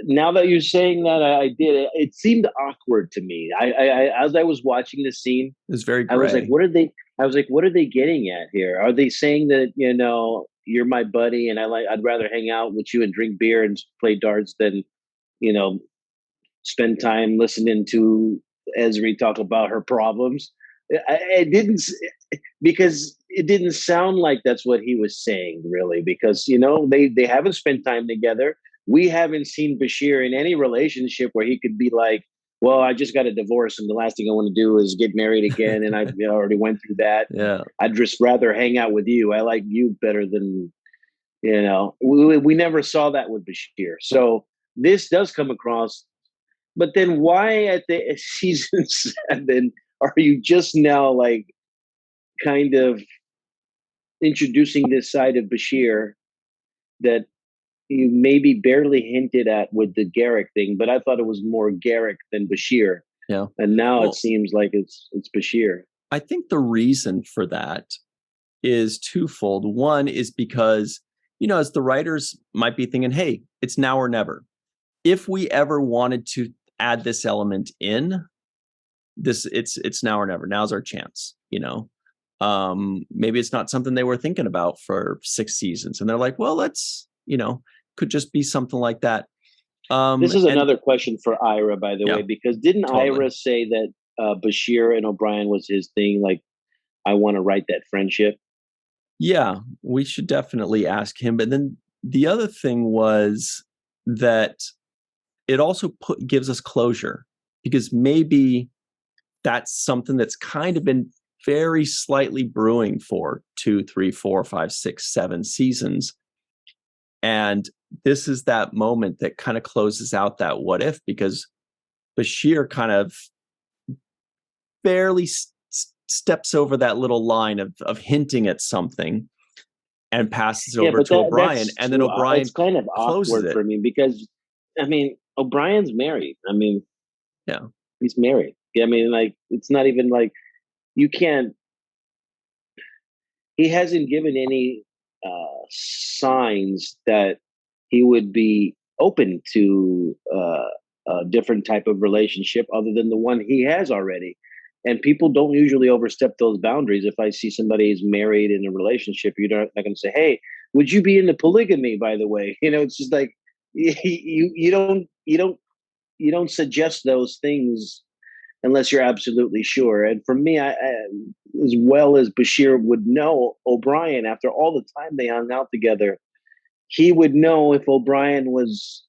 Now that you're saying that, I did. It seemed awkward to me. As I was watching the scene, It was very I was like, gray. "What are they?" I was like, "What are they getting at here? Are they saying that you're my buddy, and I'd rather hang out with you and drink beer and play darts than you know spend time listening to Esri talk about her problems?" I didn't because it didn't sound like that's what he was saying, really, because they haven't spent time together. We haven't seen Bashir in any relationship where he could be like, well, I just got a divorce and the last thing I want to do is get married again, and I already went through that. Yeah. I'd just rather hang out with you. I like you better than we never saw that with Bashir. So this does come across, but then why at the season 7 are you just now like kind of introducing this side of Bashir that you maybe barely hinted at with the Garrick thing, but I thought it was more Garrick than Bashir. Yeah. And now it Well, seems like it's Bashir. I think the reason for that is twofold. One is because, as the writers might be thinking, hey, it's now or never. If we ever wanted to add this element in, it's now or never. Now's our chance, maybe it's not something they were thinking about for 6 seasons. And they're like, well, let's, could just be something like that. This is And another question for Ira, by the yeah, way, because didn't totally. Ira say that Bashir and O'Brien was his thing? Like, I want to write that friendship. Yeah, we should definitely ask him. But then the other thing was that it also gives us closure, because maybe that's something that's kind of been very slightly brewing for 2, 3, 4, 5, 6, 7 seasons. And this is that moment that kind of closes out that what if, because Bashir kind of barely steps over that little line of hinting at something and passes it Yeah, over but to O'Brien, that's and then too. It's O'Brien kind of closes awkward it. for me because, I mean, O'Brien's married. I mean, Yeah. he's married. Yeah, I mean, like, it's not even like you can't. He hasn't given any signs that he would be open to a different type of relationship other than the one he has already. And people don't usually overstep those boundaries. If I see somebody is married in a relationship, you're not going to say, "Hey, would you be into polygamy?" By the way, it's just like you don't suggest those things unless you're absolutely sure. And for me, I as well as Bashir would know O'Brien, after all the time they hung out together, he would know if O'Brien was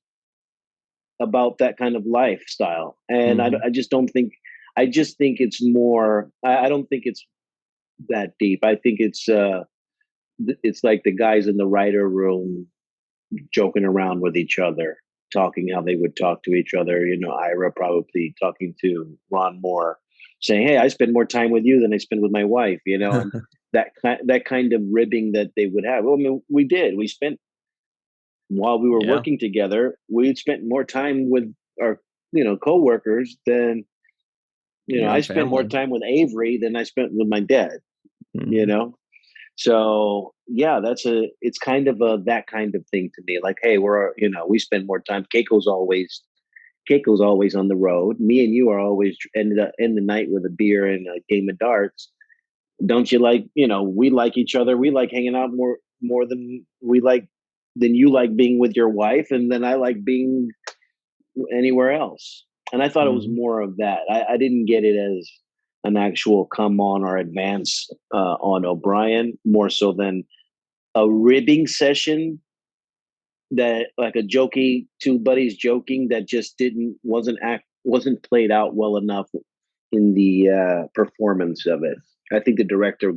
about that kind of lifestyle. And I just don't think. I just think it's more. I don't think it's that deep. I think it's like the guys in the writer room joking around with each other, talking how they would talk to each other. Ira probably talking to Ron Moore, saying, "Hey, I spend more time with you than I spend with my wife." And that kind of ribbing that they would have. Well, I mean, we did. We spent while we were working together. We'd spent more time with our coworkers than. I spent more time with Avery than I spent with my dad, So yeah, it's kind of that kind of thing to me. Like, hey, we spend more time. Keiko's always on the road. Me and you are always ended up in the night with a beer and a game of darts. Don't you like, we like each other. We like hanging out more than you like being with your wife. And then I like being anywhere else. And I thought it was more of that. I didn't get it as an actual come on or advance on O'Brien, more so than a ribbing session that like a jokey, two buddies joking that just wasn't played out well enough in the performance of it. I think the director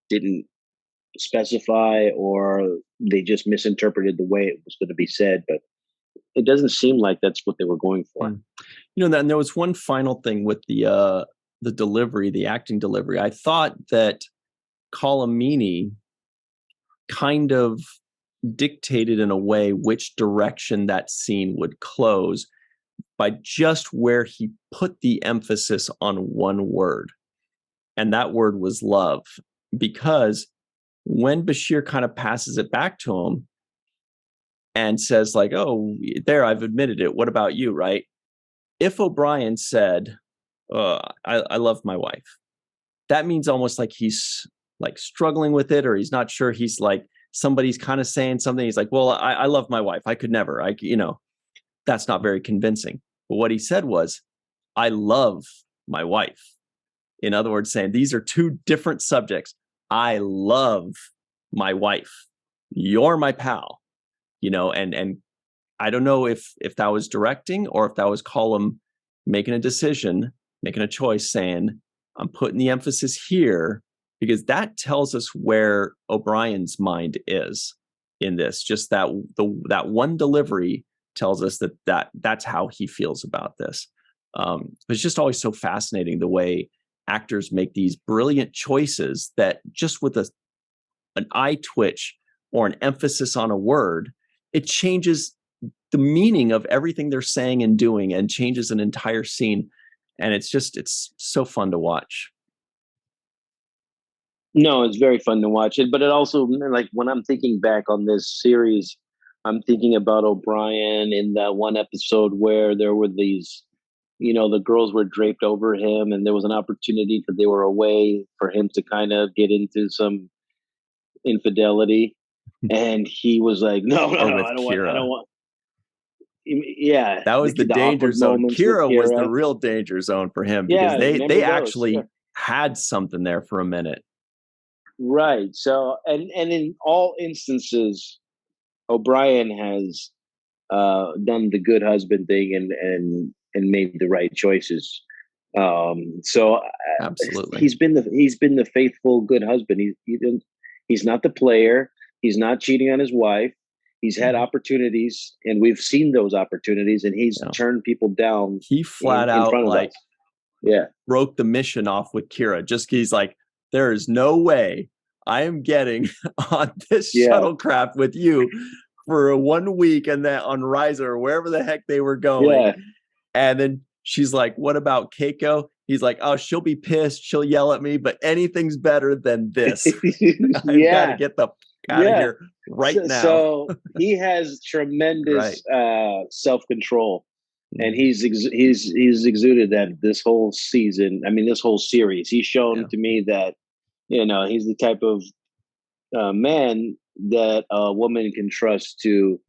didn't specify, or they just misinterpreted the way it was going to be said, but it doesn't seem like that's what they were going for. Then there was one final thing with the delivery, the acting delivery. I thought that Colomini kind of dictated in a way which direction that scene would close by just where he put the emphasis on one word. And that word was love. Because when Bashir kind of passes it back to him and says like, "Oh, there, I've admitted it. What about you?" Right? If O'Brien said, I love my wife, that means almost like he's like struggling with it, or he's not sure. He's like, somebody's kind of saying something. He's like, "Well, I love my wife. I could never, that's not very convincing." But what he said was, "I love my wife." In other words, saying these are two different subjects. I love my wife. You're my pal. And I don't know if that was directing or if that was Colm making a decision, making a choice, saying, "I'm putting the emphasis here," because that tells us where O'Brien's mind is in this. Just that one delivery tells us that's how he feels about this. It's just always so fascinating the way actors make these brilliant choices that just with an eye twitch or an emphasis on a word, it changes the meaning of everything they're saying and doing and changes an entire scene. And it's so fun to watch. No, it's very fun to watch it, but it also, like, when I'm thinking back on this series, I'm thinking about O'Brien in that one episode where there were these, the girls were draped over him, and there was an opportunity because they were away for him to kind of get into some infidelity. And he was like, no, I don't want. Yeah. That was the danger zone. Kira was the real danger zone for him, because they actually had something there for a minute. Right. So, and in all instances, O'Brien has done the good husband thing and made the right choices. So absolutely, he's been the faithful good husband. He's not the player. He's not cheating on his wife. He's had opportunities, and we've seen those opportunities, and he's turned people down. He flat out broke the mission off with Kira. He's like, "There is no way I am getting on this shuttlecraft with you for 1 week and then on Riser or wherever the heck they were going." Yeah. And then she's like, "What about Keiko?" He's like, "Oh, she'll be pissed. She'll yell at me, but anything's better than this." I've got to get the out of here right now. So he has tremendous self-control. and he's exuded that this whole season. I mean, this whole series. He's shown to me that he's the type of man that a woman can trust to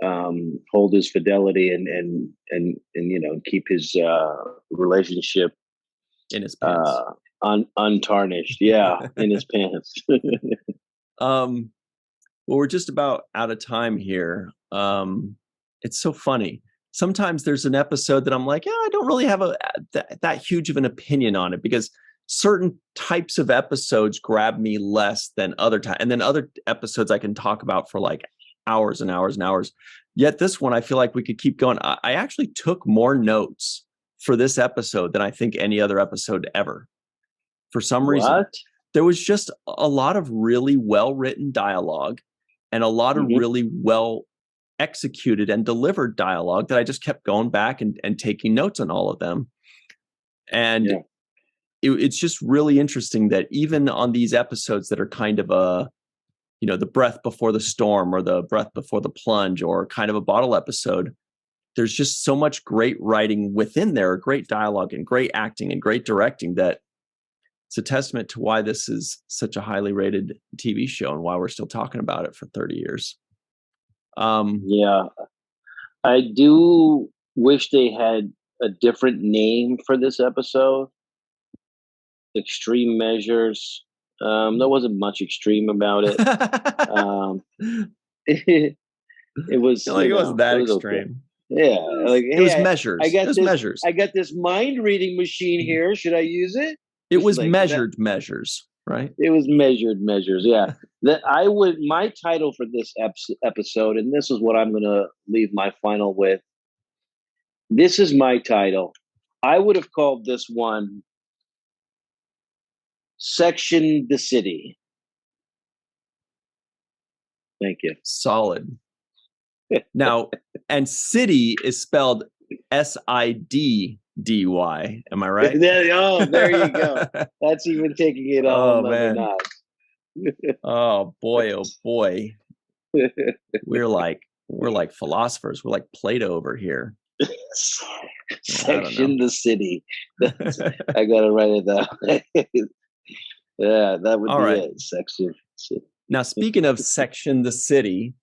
hold his fidelity and keep his relationship in his pants, untarnished. Yeah, in his pants. Well, we're just about out of time here. It's so funny. Sometimes there's an episode that I'm like, yeah, I don't really have that huge of an opinion on it, because certain types of episodes grab me less than other times. And then other episodes I can talk about for like hours and hours and hours. Yet this one, I feel like we could keep going. I actually took more notes for this episode than I think any other episode ever. For some reason, there was just a lot of really well-written dialogue and a lot of really well executed and delivered dialogue that I just kept going back and taking notes on all of them. And it's just really interesting that even on these episodes that are kind of the breath before the storm or the breath before the plunge or kind of a bottle episode, there's just so much great writing within there, great dialogue and great acting and great directing, that it's a testament to why this is such a highly rated TV show and why we're still talking about it for 30 years. I do wish they had a different name for this episode. Extreme Measures. There wasn't much extreme about it. It was like it wasn't that extreme. Okay. Yeah, like it was measures. Measures. I got this mind reading machine here. Should I use it? It was like measured measures, right? It was measured measures. Yeah. My title for this episode, and this is what I'm going to leave my final with. This is my title. I would have called this one Section the City. Thank you. Solid. Now, and city is spelled SIDDY. Am I right? There you go. That's even taking it all another notch. Oh boy. We're like philosophers. We're like Plato over here. Section the City. I gotta write it down. Yeah, that would be it. Section City. Now, speaking of Section the City,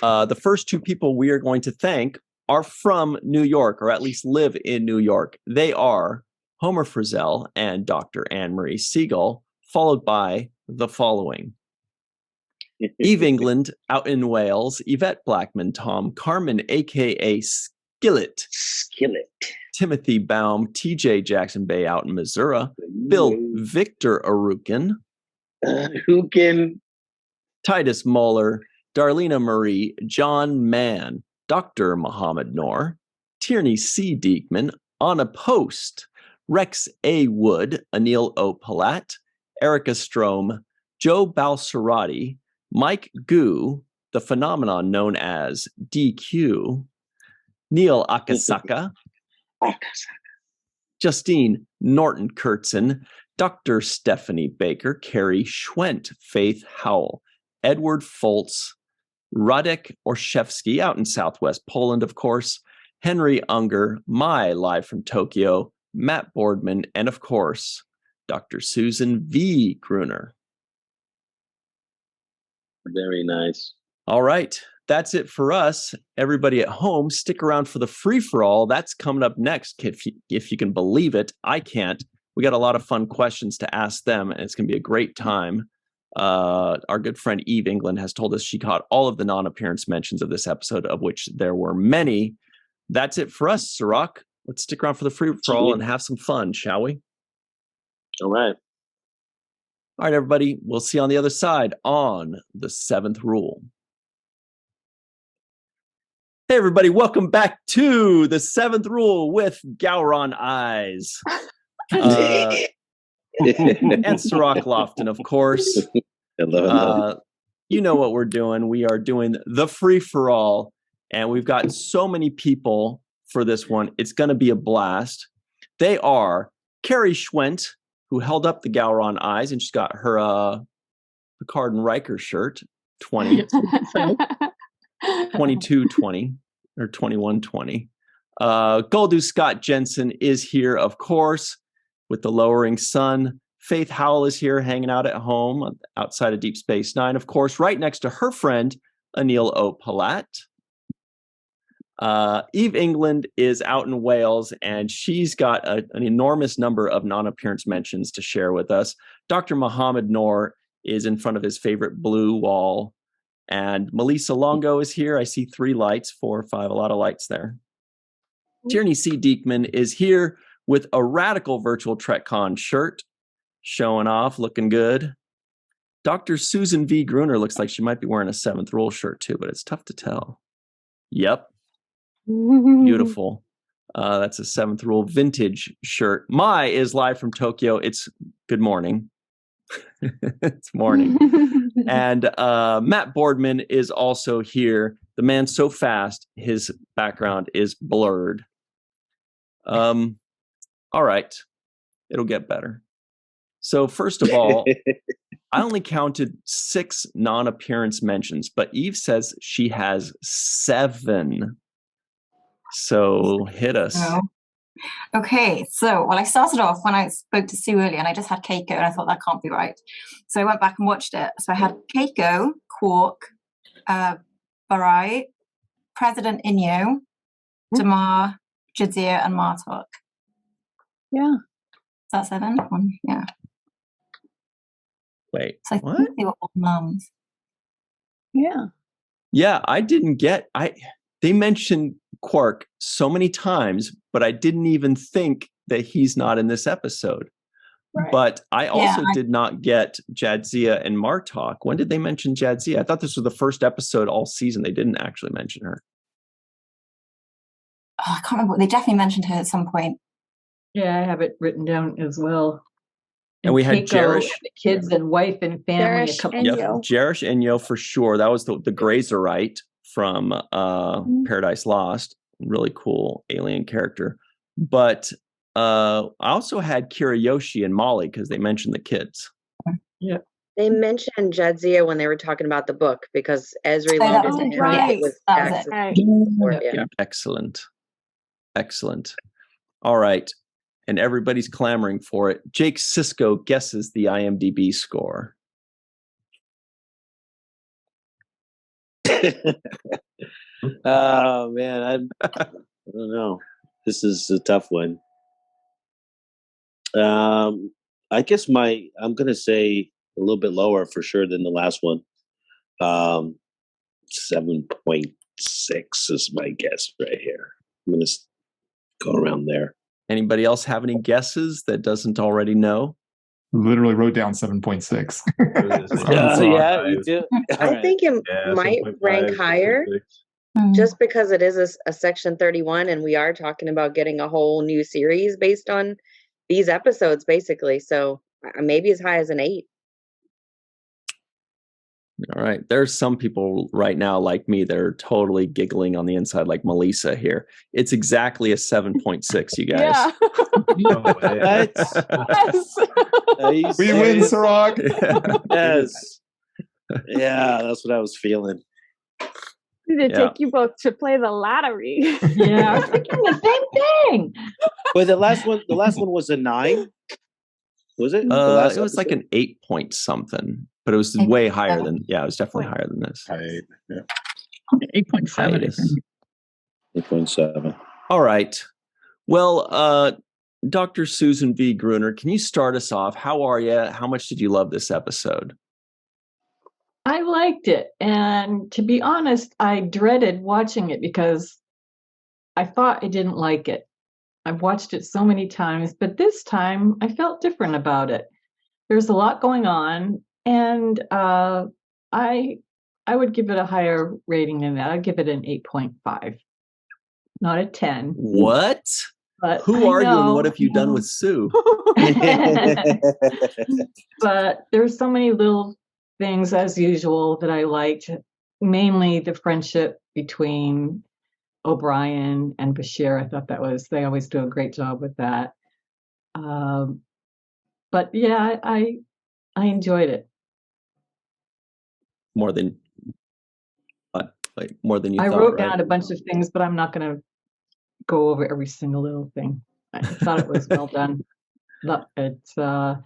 the first two people we are going to thank are from New York, or at least live in New York. They are Homer Frizzell and Dr. Marie Segal, followed by the following: Eve England out in Wales, Yvette Blackmon-Tom, Carmen, aka Skillet, Timothy Baum, TJ Jackson-Bey out in Missouri, Bill Victor Arucan, Titus Mohler, Darlena Marie, John Mann, Dr. Mohamed Noor, Tierney C. Dieckmann, Anna Post, Rex A. Wood, Anil O. Palat, Erica Strom, Joe Balsarati, Mike Gu, the phenomenon known as DQ, Neil Akasaka, Justine Norton-Kurtzen, Dr. Stephanie Baker, Carrie Schwent, Faith Howell, Edward Foltz, Radek Orszewski out in Southwest Poland, of course, Henry Unger, live from Tokyo, Matt Boardman, and of course, Dr. Susan V. Gruner. Very nice. All right. That's it for us. Everybody at home, stick around for the free-for-all. That's coming up next, if you can believe it. I can't. We got a lot of fun questions to ask them, and it's going to be a great time. Our good friend Eve England has told us she caught all of the non-appearance mentions of this episode, of which there were many. That's it for us, Cirroc. Let's stick around for the free-for-all and have some fun, shall we? All right. All right, everybody. We'll see you on the other side on the 7th Rule. Hey, everybody. Welcome back to the 7th Rule with Gowron Eyes. And Cirroc Lofton, of course. Hello. You know what we're doing. We are doing the free-for-all, and we've got so many people for this one. It's going to be a blast. They are Carrie Schwent, who held up the Gowron Eyes, and she's got her Picard and Riker shirt, 2220 or 2120. Goldu Scott Jensen is here, of course, with the lowering sun. Faith Howell is here hanging out at home outside of Deep Space Nine, of course, right next to her friend, Anil O. Palat. Eve England is out in Wales, and she's got an enormous number of non-appearance mentions to share with us. Dr. Mohamed Noor is in front of his favorite blue wall, and Malissa Longo is here. I see 3 lights, 4 or 5, a lot of lights there. Tierney C. Dieckmann is here with a radical virtual TrekCon shirt, showing off, looking good. Dr. Susan V. Gruner looks like she might be wearing a 7th Rule shirt too, but it's tough to tell. Yep. Beautiful. That's a 7th Rule vintage shirt. Mai is live from Tokyo. It's good morning. It's morning. And Matt Boardman is also here. The man's so fast, his background is blurred. All right. It'll get better. So first of all, I only counted 6 non-appearance mentions, but Eve says she has 7. So hit us. Oh. Okay, so I started off when I spoke to Sue earlier, and I just had Keiko, and I thought that can't be right. So I went back and watched it. So I had Keiko, Quark, Barai, President Inyo, Damar, Jadzia, and Martok. Yeah. Is that 7? Yeah. Wait, So I what? think they were all mums. Yeah. Yeah, I didn't get. They mentioned Quark so many times, but I didn't even think that he's not in this episode. Right. But I also did not get Jadzia and Martok. When did they mention Jadzia? I thought this was the first episode all season. They didn't actually mention her. Oh, I can't remember. They definitely mentioned her at some point. Yeah, I have it written down as well. And we had Keiko, Jerish. the kids and wife and family. Jerish A couple. and Yep, Yo. Jerish and Yo for sure. That was the Grazerite from Paradise Lost. Really cool alien character. But I also had Kirayoshi and Molly because they mentioned the kids. Yeah. They mentioned Jadzia when they were talking about the book because Esri Long is in right. with That was Jackson. Right. Yeah. Excellent. Excellent. All right. And everybody's clamoring for it. Jake Sisko guesses the IMDb score. Oh man, I don't know. This is a tough one. I guess I'm gonna say a little bit lower for sure than the last one. 7.6 is my guess right here. I'm gonna go around there. Anybody else have any guesses that doesn't already know? Literally wrote down 7.6. Yeah, you do. I think it might rank higher just because it is a Section 31 and we are talking about getting a whole new series based on these episodes, basically. So maybe as high as an 8. All right. There's some people right now like me that are totally giggling on the inside like Melissa here. It's exactly a 7.6, you guys. Yeah. We win, Cirroc. Yes. Yeah, that's what I was feeling. They take you both to play the lottery. Yeah, I was thinking the same thing. But the last one was a 9. Was it? It was like an 8 point something, but it was way higher than. Yeah, it was definitely higher than this. 8.7. 8.7. All right. Well, Dr. Susan V. Gruner, can you start us off? How are you? How much did you love this episode? I liked it. And to be honest, I dreaded watching it because I thought I didn't like it. I've watched it so many times, but this time I felt different about it. There's a lot going on, and I would give it a higher rating than that. I'd give it an 8.5, not a 10. What? But Who are you and what have you done with Sue? But there's so many little things, as usual, that I liked, mainly the friendship between O'Brien and Bashir. I thought they always do a great job with that. But yeah, I enjoyed it. More than what? Like more than you I thought, wrote right? down a bunch of things, but I'm not going to go over every single little thing. I thought it was well done. It's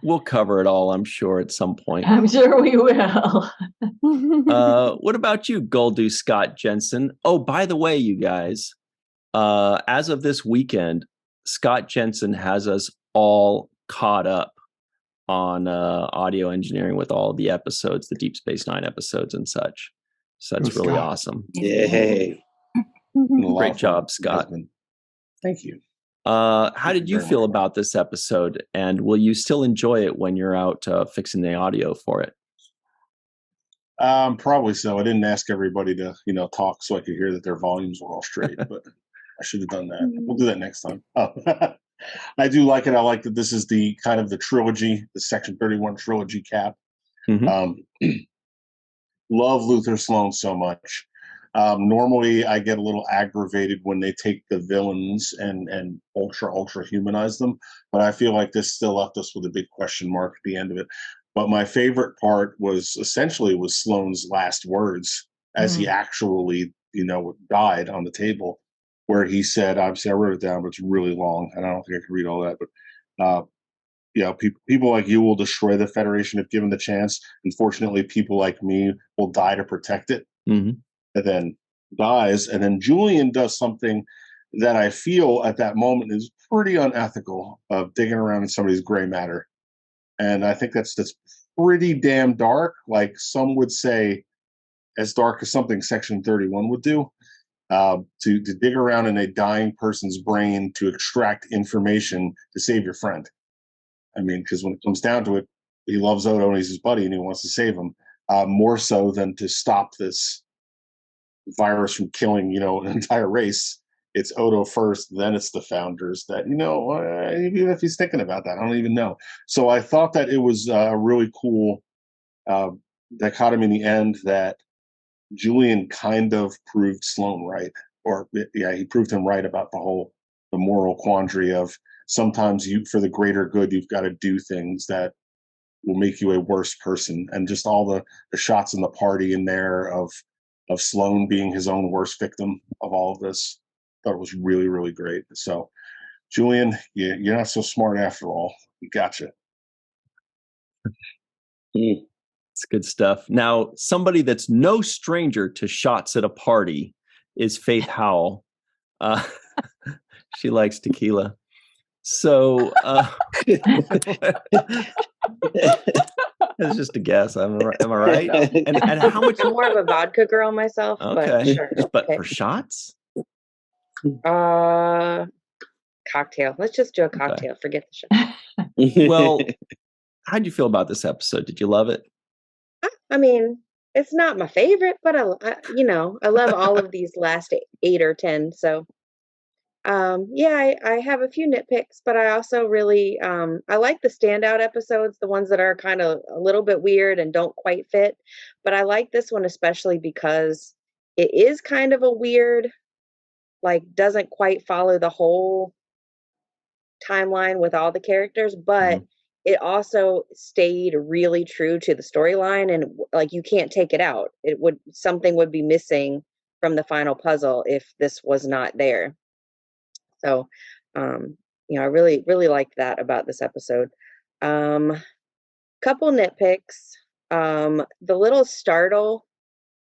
we'll cover it all, I'm sure, at some point. I'm sure we will. What about you, Goldu Scott Jensen? Oh, by the way, you guys, as of this weekend, Scott Jensen has us all caught up on audio engineering with all the episodes, the Deep Space Nine episodes and such. So that's really awesome. Yay. Great job, Scott. Thank you. How did you feel about this episode? And will you still enjoy it when you're out fixing the audio for it? Probably so. I didn't ask everybody to, talk so I could hear that their volumes were all straight, but I should have done that. We'll do that next time. I do like it. I like that this is the kind of the trilogy, the Section 31 trilogy cap. Mm-hmm. Love Luther Sloan so much. Normally I get a little aggravated when they take the villains and ultra humanize them, but I feel like this still left us with a big question mark at the end of it. But my favorite part was Sloan's last words as he actually, died on the table, where he said, obviously I wrote it down, but it's really long and I don't think I can read all that, but people like you will destroy the Federation if given the chance. Unfortunately, people like me will die to protect it. Mm-hmm. And then dies. And then Julian does something that I feel at that moment is pretty unethical, of digging around in somebody's gray matter. And I think that's pretty damn dark. Like some would say, as dark as something Section 31 would do. To dig around in a dying person's brain to extract information to save your friend. I mean, because when it comes down to it, he loves Odo and he's his buddy and he wants to save him, more so than to stop this virus from killing, an entire race. It's Odo first, then it's the founders that, even if he's thinking about that, I don't even know. So I thought that it was a really cool dichotomy in the end that Julian kind of proved Sloan right, he proved him right about the moral quandary of sometimes for the greater good, you've got to do things that will make you a worse person. And just all the shots in the party in there of Sloan being his own worst victim of all of this, I thought it was really, really great. So Julian, you're not so smart after all. We gotcha. It's good stuff. Now, somebody that's no stranger to shots at a party is Faith Howell. She likes tequila. So it's just a guess. Am I right? And how much? I'm more of a vodka girl myself. Okay, but sure. But for shots? Cocktail. Let's just do a cocktail. Okay. Forget the shot. Well, how did you feel about this episode? Did you love it? I mean, it's not my favorite, but I love all of these last 8 or 10. So, I have a few nitpicks, but I also really, I like the standout episodes, the ones that are kind of a little bit weird and don't quite fit. But I like this one especially because it is kind of a weird, doesn't quite follow the whole timeline with all the characters, but it also stayed really true to the storyline, and you can't take it out. Something would be missing from the final puzzle if this was not there. So, I really, really liked that about this episode. Couple nitpicks. The little startle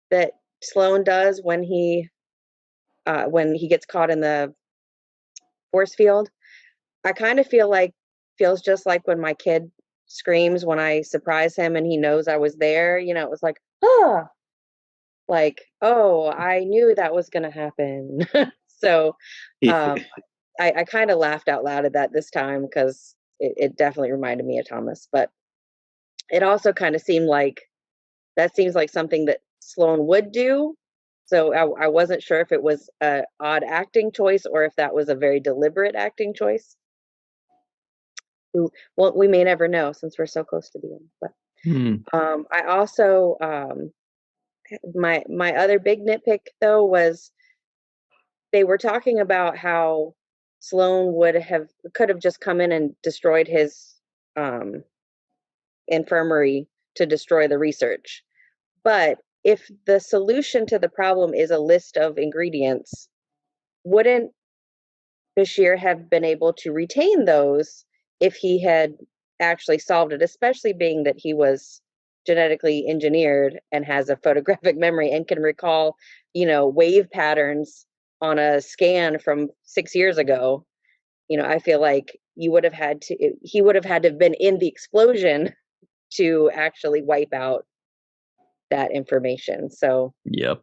that Sloan does when he gets caught in the force field, I kind of feels just like when my kid screams when I surprise him and he knows I was there. It was like, oh, I knew that was going to happen. So I kind of laughed out loud at that this time because it definitely reminded me of Thomas. But it also kind of seems like something that Sloan would do. So I wasn't sure if it was an odd acting choice or if that was a very deliberate acting choice. Well, we may never know since we're so close to the end. But I also my other big nitpick though was they were talking about how Sloan could have just come in and destroyed his infirmary to destroy the research. But if the solution to the problem is a list of ingredients, wouldn't Bashir have been able to retain those if he had actually solved it, especially being that he was genetically engineered and has a photographic memory and can recall, wave patterns on a scan from 6 years ago. I feel like he would have had to have been in the explosion to actually wipe out that information. So yep,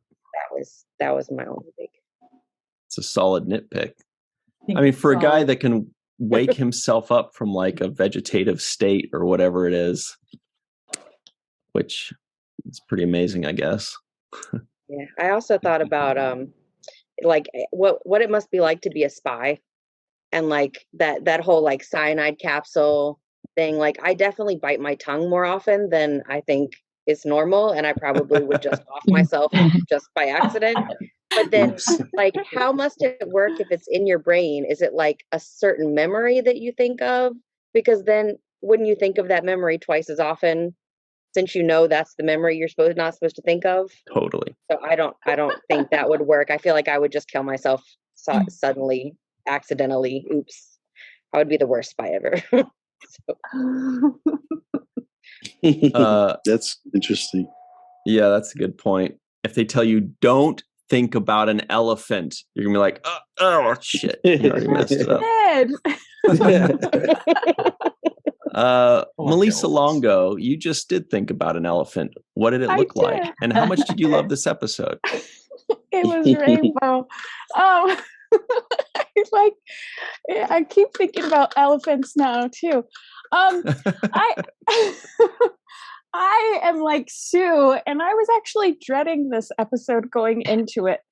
that was my only big. It's a solid nitpick. I mean, for a guy that can wake himself up from like a vegetative state or whatever it is, which is pretty amazing, I guess. Yeah, I also thought about like what it must be like to be a spy, and like that whole like cyanide capsule thing. Like, I definitely bite my tongue more often than I think is normal, and I probably would just off myself just by accident. But then, like, how must it work if it's in your brain? Is it like a certain memory that you think of? Because then wouldn't you think of that memory twice as often, since that's the memory you're not supposed to think of? Totally. So I don't think that would work. I feel like I would just kill myself suddenly, accidentally. Oops. I would be the worst spy ever. That's interesting. Yeah, that's a good point. If they tell you don't think about an elephant, you're gonna be like, oh shit, you already messed it up. Malissa Longo, you just did think about an elephant. What did it look like? And how much did you love this episode? It was rainbow. I keep thinking about elephants now too. I am like Sue, and I was actually dreading this episode going into it.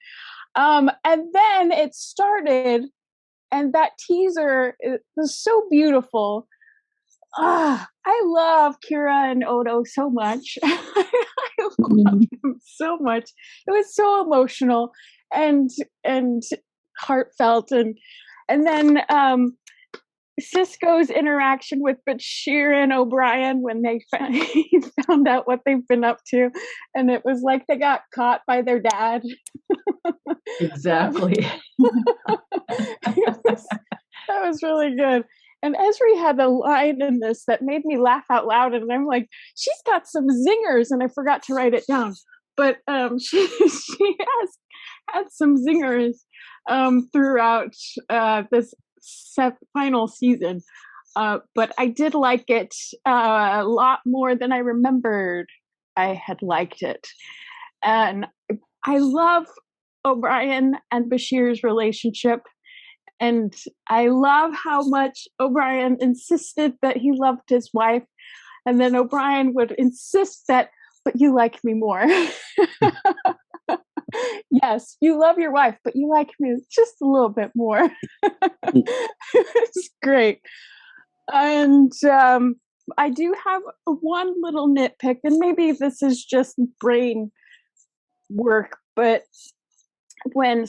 And then it started, and that teaser, it was so beautiful. I love Kira and Odo so much. I love them so much. It was so emotional and heartfelt, and then Sisko's interaction with Bashir and O'Brien when they found out what they've been up to, and it was like they got caught by their dad. Exactly. That was really good. And Esri had a line in this that made me laugh out loud, and I'm like, she's got some zingers, and I forgot to write it down. But she has had some zingers throughout this final season. But I did like it a lot more than I remembered I had liked it. And I love O'Brien and Bashir's relationship. And I love how much O'Brien insisted that he loved his wife. And then O'Brien would insist that, but you like me more. Yes, you love your wife, but you like me just a little bit more. It's great. And I do have one little nitpick, and maybe this is just brain work, but when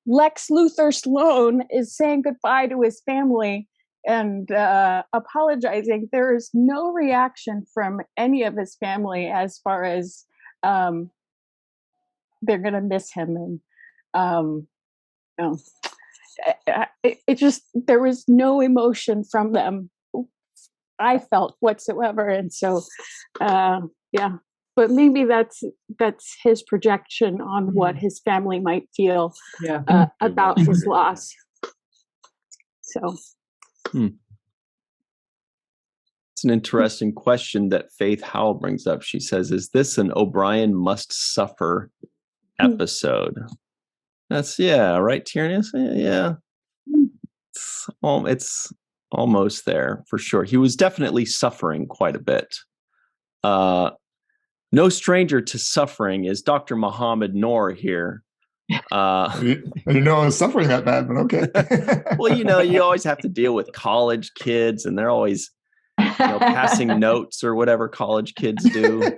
Lex Luthor Sloan is saying goodbye to his family and apologizing, there is no reaction from any of his family as far as they're going to miss him. And it just, there was no emotion from them, I felt, whatsoever. And so, yeah. But maybe that's his projection on what his family might feel about his loss. So, it's an interesting question that Faith Howell brings up. She says, "Is this an O'Brien must suffer episode?" That's right, Tierney? Yeah, it's almost there for sure. He was definitely suffering quite a bit. No stranger to suffering is Dr. Mohamed Noor here. I didn't know I was suffering that bad, but okay. Well, you always have to deal with college kids, and they're always passing notes or whatever college kids do.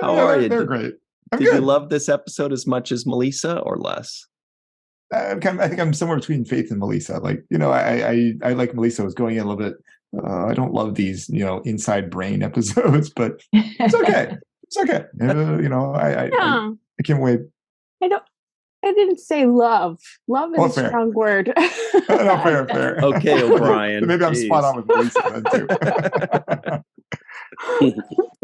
How are you? They're great. Did you love this episode as much as Melissa or less? I think I'm somewhere between Faith and Melissa. Like, I like Melissa was going in a little bit. I don't love these, inside brain episodes, but it's okay. It's okay. I can't wait. I didn't say love. Love is a strong word. No, fair. Okay, O'Brien. Maybe I'm spot on with Lisa then too.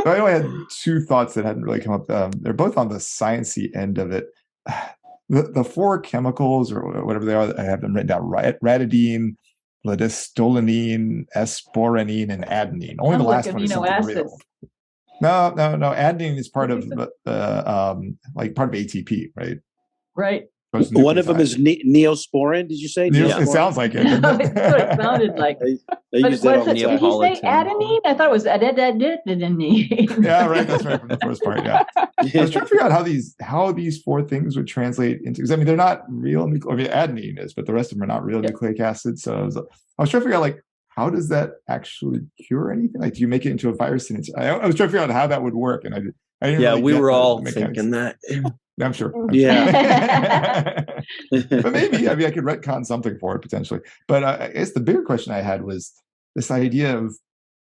So I only had two thoughts that hadn't really come up. They're both on the sciencey end of it. The four chemicals or whatever they are, I have them written down: radidine, ledestolonine, esporanine, and adenine. Only the last one is something real. No. Adenine is part of like part of ATP, right? Right. One of them is neosporin. Did you say? It sounds like it. That's what it sounded like. They use that all the time. Did you say adenine? I thought it was adenine. Yeah, right. That's right from the first part. Yeah. I was trying to figure out how these four things would translate into. Because I mean, they're not real. Adenine is, but the rest of them are not real nucleic acids. So I was trying to figure out like, how does that actually cure anything? Like, do you make it into a virus? And I was trying to figure out how that would work, and I didn't. Really we were all thinking that. I'm sure. Yeah. But maybe, I could retcon something for it potentially. But I guess the bigger question I had was this idea of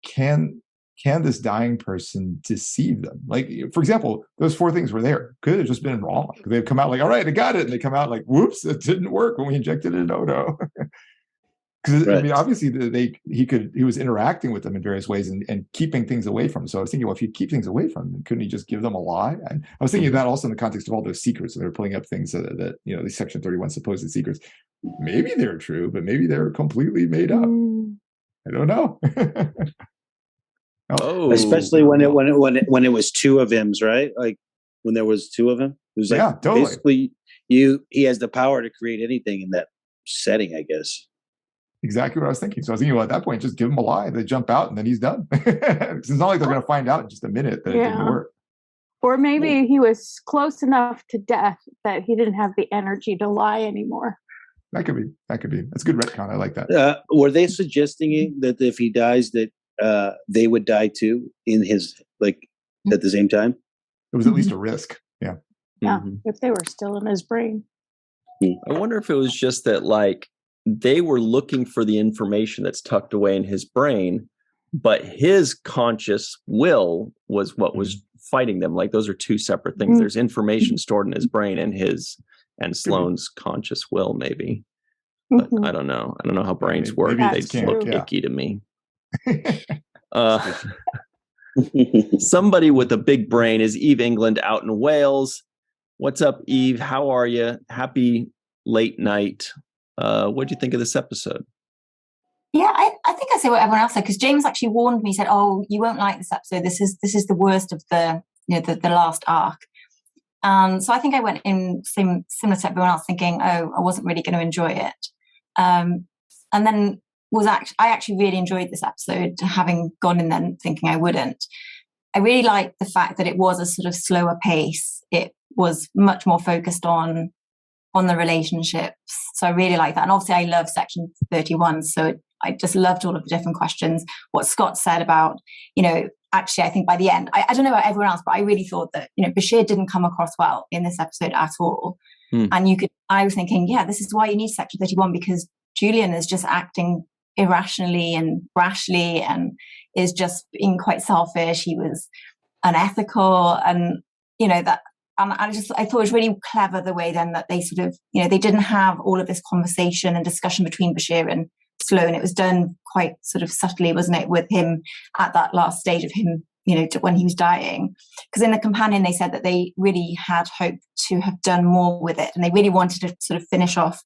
can this dying person deceive them? Like, for example, those four things were there. Could have just been wrong. They've come out like, all right, I got it. And they come out like, whoops, it didn't work when we injected it. Oh no. Because I mean, obviously he was interacting with them in various ways and keeping things away from them. So I was thinking, well, if you keep things away from them, couldn't he just give them a lie? And I was thinking of that also in the context of all those secrets. So they were pulling up things that these Section 31 supposed secrets. Maybe they're true, but maybe they're completely made up. I don't know. Especially when it was two of him, right? Like when there was two of him, it was like totally. Basically he has the power to create anything in that setting, I guess. Exactly what I was thinking. So I was thinking, well, at that point, just give him a lie. They jump out and then he's done. It's not like they're going to find out in just a minute that it didn't work. Or maybe he was close enough to death that he didn't have the energy to lie anymore. That could be. That's a good retcon. I like that. Were they suggesting that if he dies, that they would die too in his at the same time? It was at least a risk. Yeah. Yeah. If they were still in his brain. I wonder if it was just that they were looking for the information that's tucked away in his brain, but his conscious will was what was fighting them. Like those are two separate things. There's information stored in his brain and Sloane's conscious will, maybe. But I don't know. I don't know how brains work. They look icky to me. Somebody with a big brain is Eve England out in Wales. What's up, Eve? How are you? Happy late night. What do you think of this episode? Yeah, I think I say what everyone else said, because James actually warned me. He said, "Oh, you won't like this episode. This is the worst of the last arc." So I think I went in similar to everyone else, thinking, "Oh, I wasn't really going to enjoy it." And then I actually really enjoyed this episode, having gone in then thinking I wouldn't. I really liked the fact that it was a sort of slower pace. It was much more focused on the relationships. So I really like that. And obviously I love Section 31. So I just loved all of the different questions. What Scott said about, actually I think by the end, I don't know about everyone else, but I really thought that, Bashir didn't come across well in this episode at all. And I was thinking, yeah, this is why you need Section 31, because Julian is just acting irrationally and rashly and is just being quite selfish. He was unethical and, that. And I thought it was really clever the way then that they sort of, they didn't have all of this conversation and discussion between Bashir and Sloane. It was done quite sort of subtly, wasn't it, with him at that last stage of him, when he was dying. Because in the companion, they said that they really had hoped to have done more with it. And they really wanted to sort of finish off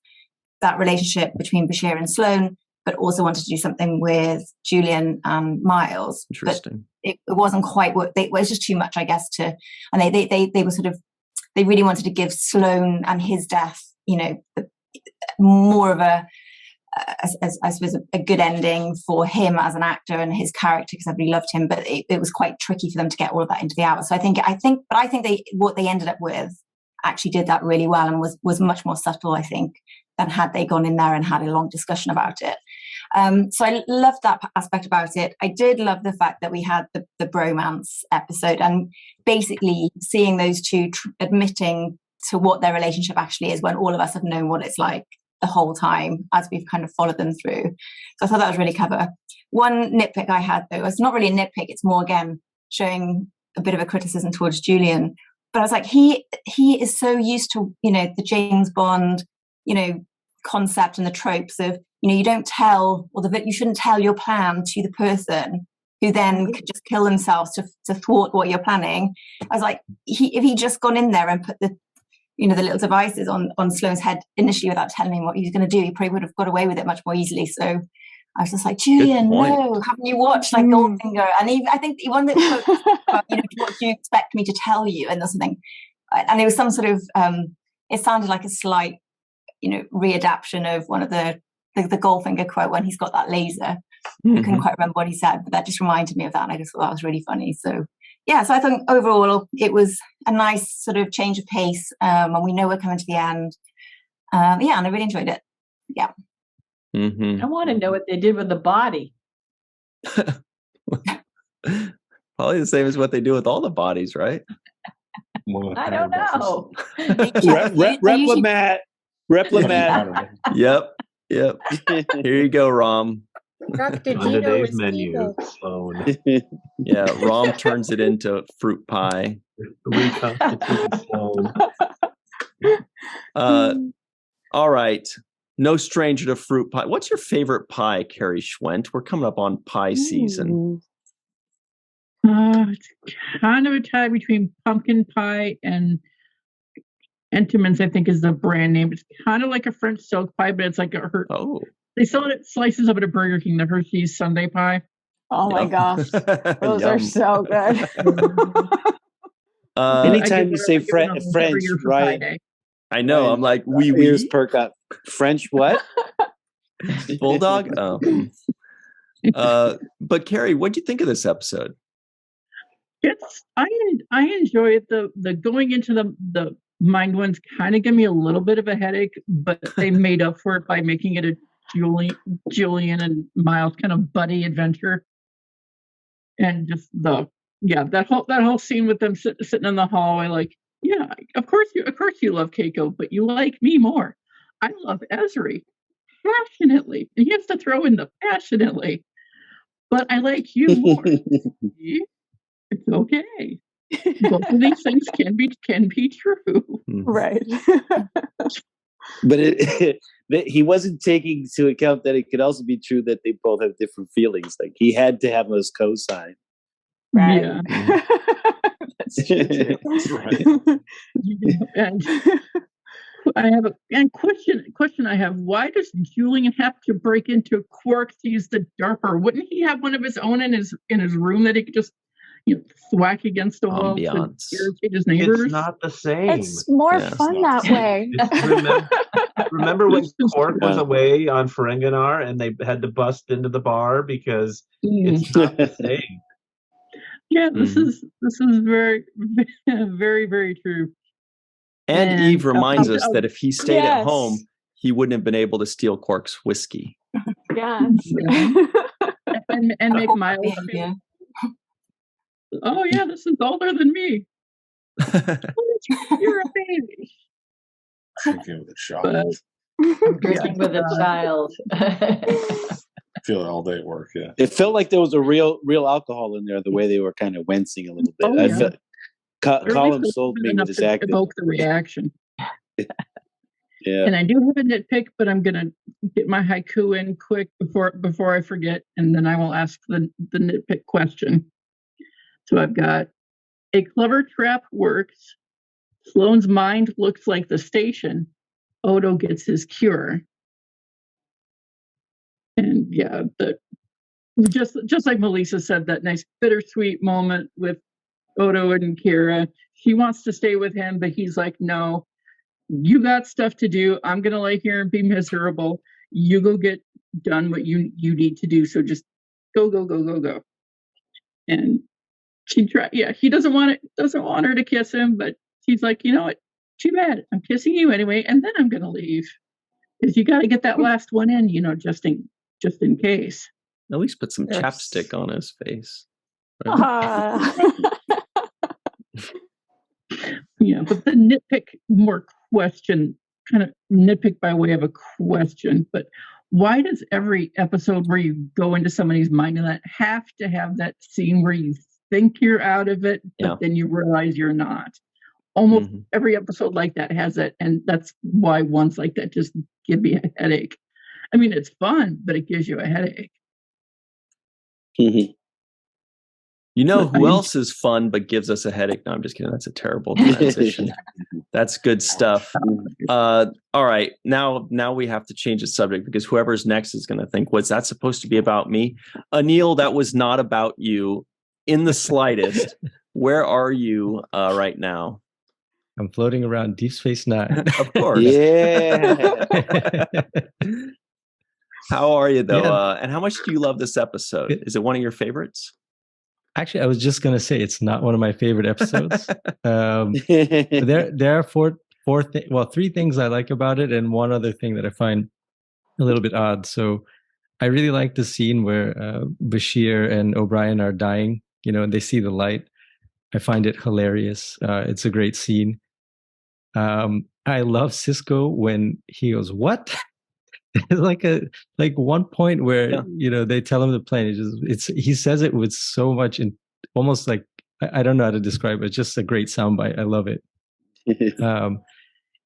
that relationship between Bashir and Sloane, but also wanted to do something with Julian and Miles. Interesting. But it wasn't quite it was just too much, I guess, and they were sort of, they really wanted to give Sloane and his death, more of I suppose a good ending for him as an actor and his character, because everybody loved him, but it was quite tricky for them to get all of that into the hour. So I think what they ended up with actually did that really well and was much more subtle, I think, than had they gone in there and had a long discussion about it. So I loved that aspect about it. I did love the fact that we had the bromance episode and basically seeing those two admitting to what their relationship actually is, when all of us have known what it's like the whole time as we've kind of followed them through. So I thought that was really clever. One nitpick I had, though, it's not really a nitpick, it's more, again, showing a bit of a criticism towards Julian, But I was like, he is so used to, the James Bond, concept and the tropes of, you don't tell, or you shouldn't tell your plan to the person who then could just kill themselves to thwart what you're planning. I was like, if he just gone in there and put the little devices on Sloane's head initially without telling him what he was going to do, he probably would have got away with it much more easily. So I was just like, Julian, no, haven't you watched like Goldfinger? And I think one that what do you expect me to tell you? And there's something, and it was some sort of, it sounded like a slight, readaptation of one of the Goldfinger quote when he's got that laser. I couldn't quite remember what he said, but that just reminded me of that. And I just thought that was really funny. So yeah, so I think overall it was a nice sort of change of pace. And we know we're coming to the end. And I really enjoyed it. Yeah. I want to know what they did with the body. Probably the same as what they do with all the bodies, right? I don't know. Replimat. Yep. Here you go, Rom. Dr. Today's menu. Yeah, Rom turns it into fruit pie. All right. No stranger to fruit pie. What's your favorite pie, Carrie Schwent? We're coming up on pie season. It's kind of a tie between pumpkin pie and Entenmann's, I think, is the brand name. It's kind of like a French silk pie, but it's like they sell it slices of it at Burger King, the Hershey's Sundae pie. Oh my gosh. Those are so good. Anytime you say French, right? I know. I'm like, ears perk up. French what? Bulldog? But Carrie, what do you think of this episode? I enjoy it. The going into the mind ones kind of give me a little bit of a headache, but they made up for it by making it a Julian and Miles kind of buddy adventure. And just that whole scene with them sitting in the hallway, like, yeah, of course you love Keiko, but you like me more. I love Ezri passionately. And he has to throw in the passionately. But I like you more. It's okay. Both of these things can be true. Right. But he wasn't taking into account that it could also be true that they both have different feelings. Like he had to have us co-sign. Right. Yeah. That's true. That's right. And I have a question. I have: why does Julian have to break into Quark to use the DARPA? Wouldn't he have one of his own in his room that he could just thwack against the wall to irritate his neighbors? It's not the same. It's more fun that way. Remember when Quark was away on Ferenginar and they had to bust into the bar because it's not the same. Yeah, this is very, very, very true. And Eve reminds us that if he stayed at home, he wouldn't have been able to steal Quark's whiskey. Yes. and make Miles. Oh yeah, this is older than me. You're a baby. Drinking with a child. Drinking with a child. Feel it all day at work. Yeah, it felt like there was a real alcohol in there. The way they were kind of wincing a little bit. I felt Colin sold me with his acting. Evoke the reaction. Yeah. And I do have a nitpick, but I'm gonna get my haiku in quick before I forget, and then I will ask the nitpick question. So I've got: a clever trap works. Sloane's mind looks like the station. Odo gets his cure. And yeah, just like Melissa said, that nice bittersweet moment with Odo and Kira. She wants to stay with him, but he's like, no, you got stuff to do. I'm going to lay here and be miserable. You go get done what you need to do. So just go. And she tried. Yeah, he doesn't want her to kiss him, but she's like, you know what? Too bad. I'm kissing you anyway, and then I'm going to leave. Because you got to get that last one in, just in case. At least put some chapstick on his face. Yeah, but the nitpick kind of nitpick by way of a question, but why does every episode where you go into somebody's mind and that have to have that scene where you think you're out of it, but then you realize you're not? almost every episode like that has it, and that's why ones like that just give me a headache. I mean, it's fun, but it gives you a headache. You know who else is fun but gives us a headache? No, I'm just kidding. That's a terrible transition. That's good stuff. All right, now we have to change the subject because whoever's next is going to think, was that supposed to be about me? Anil, that was not about you in the slightest. Where are you right now? I'm floating around Deep Space Nine. Of course. Yeah. How are you, though? Yeah. And how much do you love this episode? Is it one of your favorites? Actually, I was just going to say it's not one of my favorite episodes. There are three things I like about it, and one other thing that I find a little bit odd. So I really like the scene where Bashir and O'Brien are dying, and they see the light. I find it hilarious. It's a great scene. I love Sisko when he goes, "What?" like one point where they tell him the plane. He says it with so much, almost like I don't know how to describe it. It's just a great soundbite. I love it.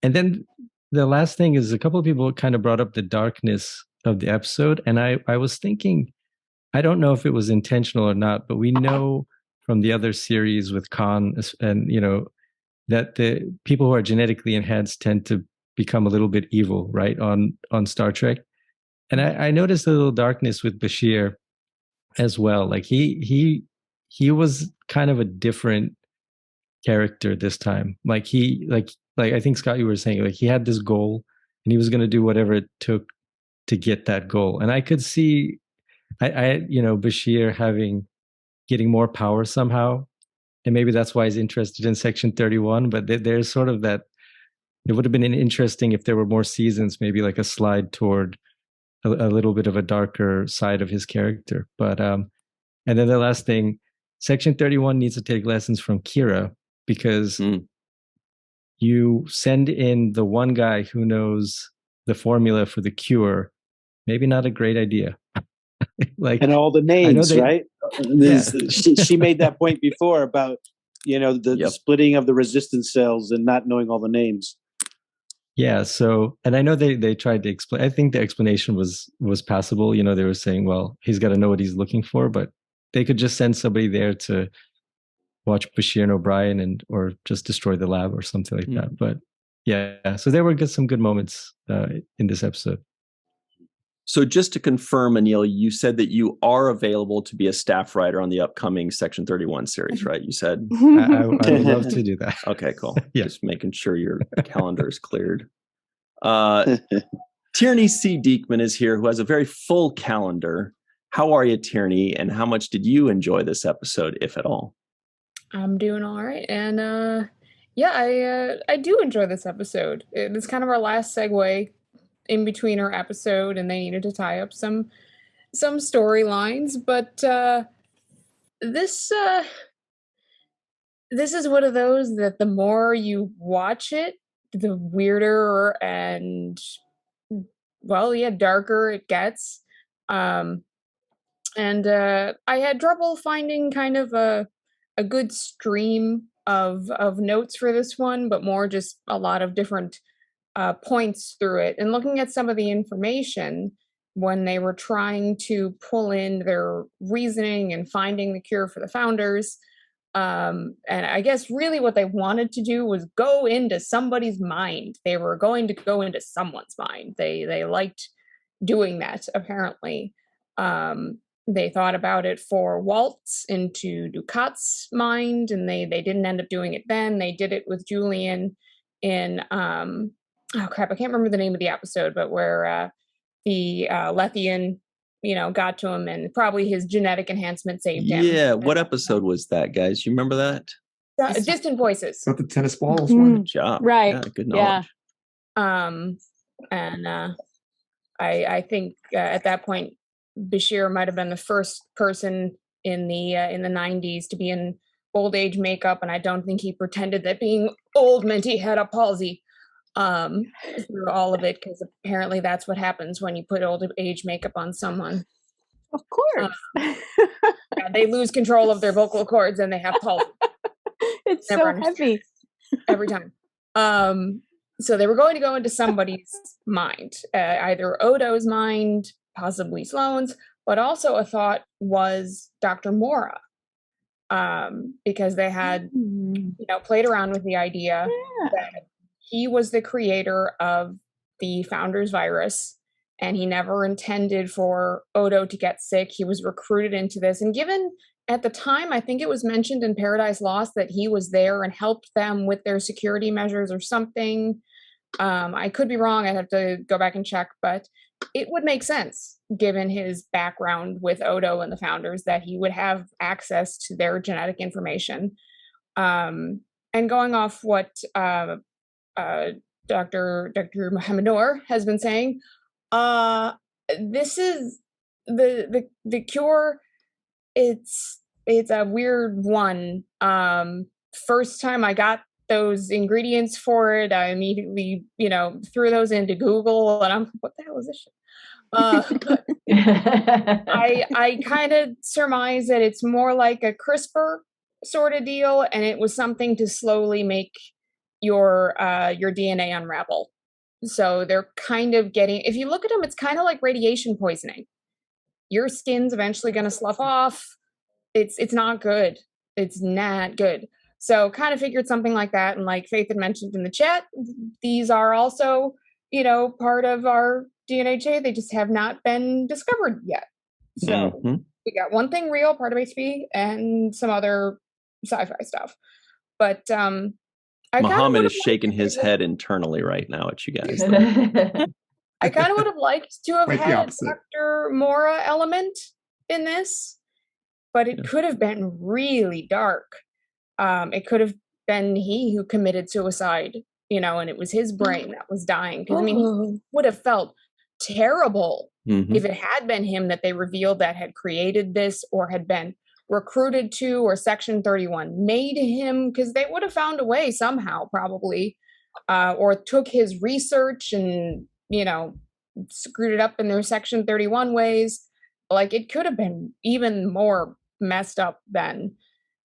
And then the last thing is a couple of people kind of brought up the darkness of the episode, and I was thinking, I don't know if it was intentional or not, but we know from the other series with Khan and that the people who are genetically enhanced tend to become a little bit evil, right, on Star Trek. And I noticed a little darkness with Bashir as well. Like he was kind of a different character this time. Like I think, Scott, you were saying, like he had this goal and he was going to do whatever it took to get that goal. And I could see Bashir getting more power somehow. And maybe that's why he's interested in Section 31. But there's sort of that. It would have been interesting if there were more seasons, maybe like a slide toward a little bit of a darker side of his character. But and then the last thing, Section 31 needs to take lessons from Kira, because you send in the one guy who knows the formula for the cure. Maybe not a great idea. And all the names, right? Yeah. She made that point before about the splitting of the resistance cells and not knowing all the names. Yeah. So, and I know they tried to explain. I think the explanation was passable. They were saying, well, he's got to know what he's looking for, but they could just send somebody there to watch Bashir and O'Brien or just destroy the lab or something like that. But yeah, so there were some good moments in this episode. So just to confirm, Anil, you said that you are available to be a staff writer on the upcoming Section 31 series, right? You said I would love to do that. Okay, cool. Yeah. Just making sure your calendar is cleared. Tierney C. Dieckmann is here, who has a very full calendar. How are you, Tierney? And how much did you enjoy this episode, if at all? I'm doing all right. And I do enjoy this episode. It's kind of our last segue in between our episode, and they needed to tie up some storylines, but this is one of those that the more you watch it, the weirder and darker it gets. And I had trouble finding kind of a good stream of notes for this one, but more just a lot of different points through it, and looking at some of the information when they were trying to pull in their reasoning and finding the cure for the founders. And I guess really what they wanted to do was go into somebody's mind. They were going to go into someone's mind. They liked doing that, apparently. They thought about it for Waltz into Ducat's mind, and they didn't end up doing it then. They did it with Julian in oh crap, I can't remember the name of the episode, but where the Lethian, got to him, and probably his genetic enhancement saved him. Yeah, what episode was that, guys? You remember that? Distant Voices. Not the tennis balls one. Good job. Right. Yeah, good knowledge. And I think at that point, Bashir might have been the first person in the 90s to be in old age makeup, and I don't think he pretended that being old meant he had a palsy through all of it, because apparently that's what happens when you put old age makeup on someone. Of course. They lose control of their vocal cords and they have palsy. It's so heavy. every time. So they were going to go into somebody's mind, either Odo's mind, possibly Sloane's, but also a thought was Dr. Mora, because they had, played around with the idea that he was the creator of the Founders virus, and he never intended for Odo to get sick. He was recruited into this, and given at the time, I think it was mentioned in Paradise Lost that he was there and helped them with their security measures or something. I could be wrong. I'd have to go back and check, but it would make sense given his background with Odo and the Founders that he would have access to their genetic information. And going off what Dr. Mohamed Noor has been saying, this is the cure. It's a weird one. First time I got those ingredients for it, I immediately, threw those into Google, and I'm like, what the hell is this shit? I kind of surmise that it's more like a CRISPR sort of deal, and it was something to slowly make your DNA unravel. So they're kind of getting, if you look at them, it's kind of like radiation poisoning. Your skin's eventually going to slough off. It's not good. It's not good. So kind of figured something like that. And like Faith had mentioned in the chat, these are also, part of our DNA chain. They just have not been discovered yet. So we got one thing real, part of HP, and some other sci-fi stuff. But Mohamed is shaking his head internally right now at you guys. I kind of would have liked to have had a Dr. Mora element in this, but it could have been really dark. It could have been he who committed suicide, and it was his brain that was dying. Because, he would have felt terrible if it had been him that they revealed that had created this or had been recruited to, or Section 31 made him, because they would have found a way somehow, probably, or took his research and, screwed it up in their Section 31 ways. Like, it could have been even more messed up than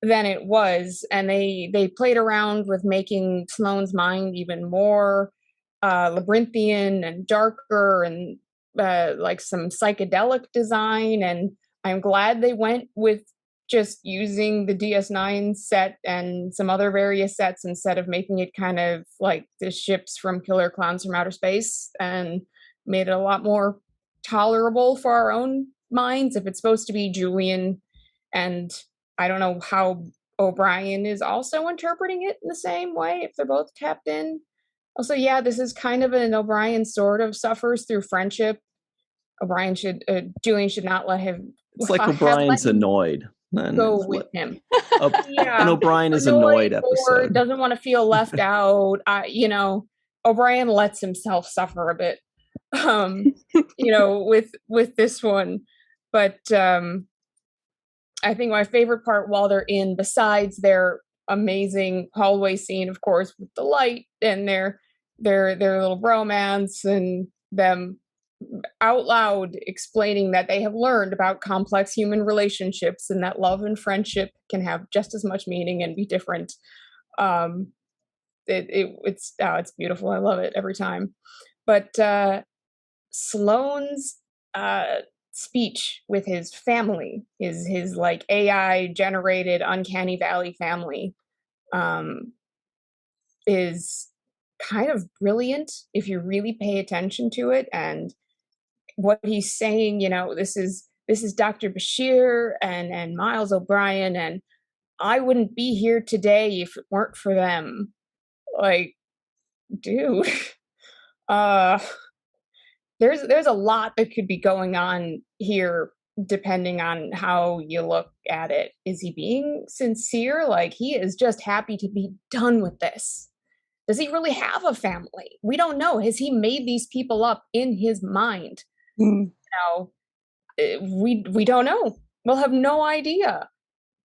it was. And they played around with making Sloane's mind even more labyrinthian and darker, and like some psychedelic design. And I'm glad they went with just using the DS9 set and some other various sets instead of making it kind of like the ships from Killer Clowns from Outer Space, and made it a lot more tolerable for our own minds if it's supposed to be Julian. And I don't know how O'Brien is also interpreting it in the same way, if they're both tapped in. Also, yeah, this is kind of an O'Brien sort of suffers through friendship. Julian should not let him. It's like O'Brien's annoyed. Go with him. An O'Brien is annoyed episode. Doesn't want to feel left out. O'Brien lets himself suffer a bit, with this one. But I think my favorite part while they're in, besides their amazing hallway scene, of course, with the light and their little bromance and them out loud explaining that they have learned about complex human relationships and that love and friendship can have just as much meaning and be different. It's beautiful. I love it every time. But Sloane's speech with his family, his like AI generated Uncanny Valley family, is kind of brilliant if you really pay attention to it. And what he's saying, this is Dr. Bashir and Miles O'Brien, and I wouldn't be here today if it weren't for them. Like, dude, there's a lot that could be going on here depending on how you look at it. Is he being sincere? Like, he is just happy to be done with this. Does he really have a family? We don't know. Has he made these people up in his mind? We don't know. We'll have no idea.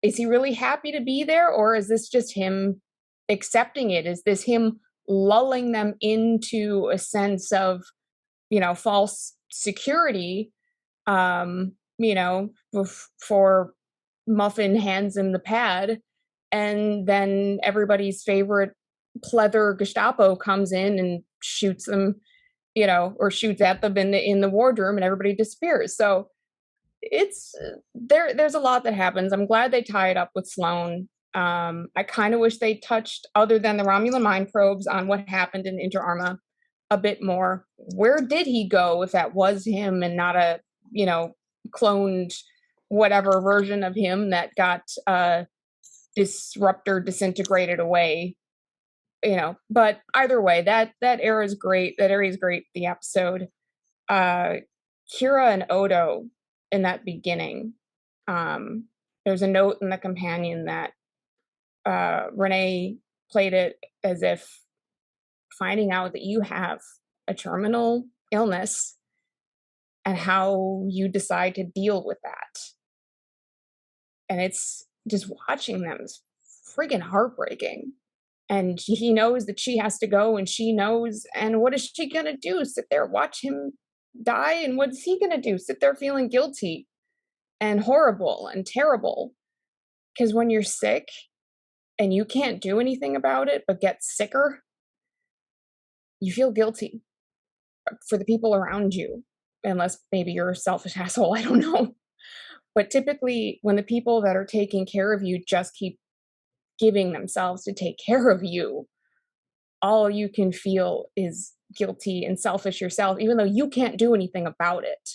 Is he really happy to be there, or is this just him accepting it? Is this him lulling them into a sense of, false security, before Muffin hands him the pad, and then everybody's favorite pleather Gestapo comes in and shoots them, you know, or shoots at them in the wardroom, and everybody disappears. So it's there's a lot that happens. I'm glad they tie it up with Sloane. I kind of wish they touched, other than the Romulan mind probes, on what happened in Inter Arma a bit more. Where did he go if that was him and not a, you know, cloned whatever version of him that got disintegrated away, you know? But either way, that era is great. That area is great. The episode, Kira and Odo in that beginning. There's a note in the companion that Renee played it as if finding out that you have a terminal illness and how you decide to deal with that. And it's just watching them is friggin' heartbreaking. And he knows that she has to go, and she knows, and what is she gonna do? Sit there, watch him die? And what's he gonna do? Sit there feeling guilty and horrible and terrible? Because when you're sick and you can't do anything about it but get sicker, you feel guilty for the people around you, unless maybe you're a selfish asshole, I don't know. But typically, when the people that are taking care of you just keep giving themselves to take care of you, all you can feel is guilty and selfish yourself, even though you can't do anything about it.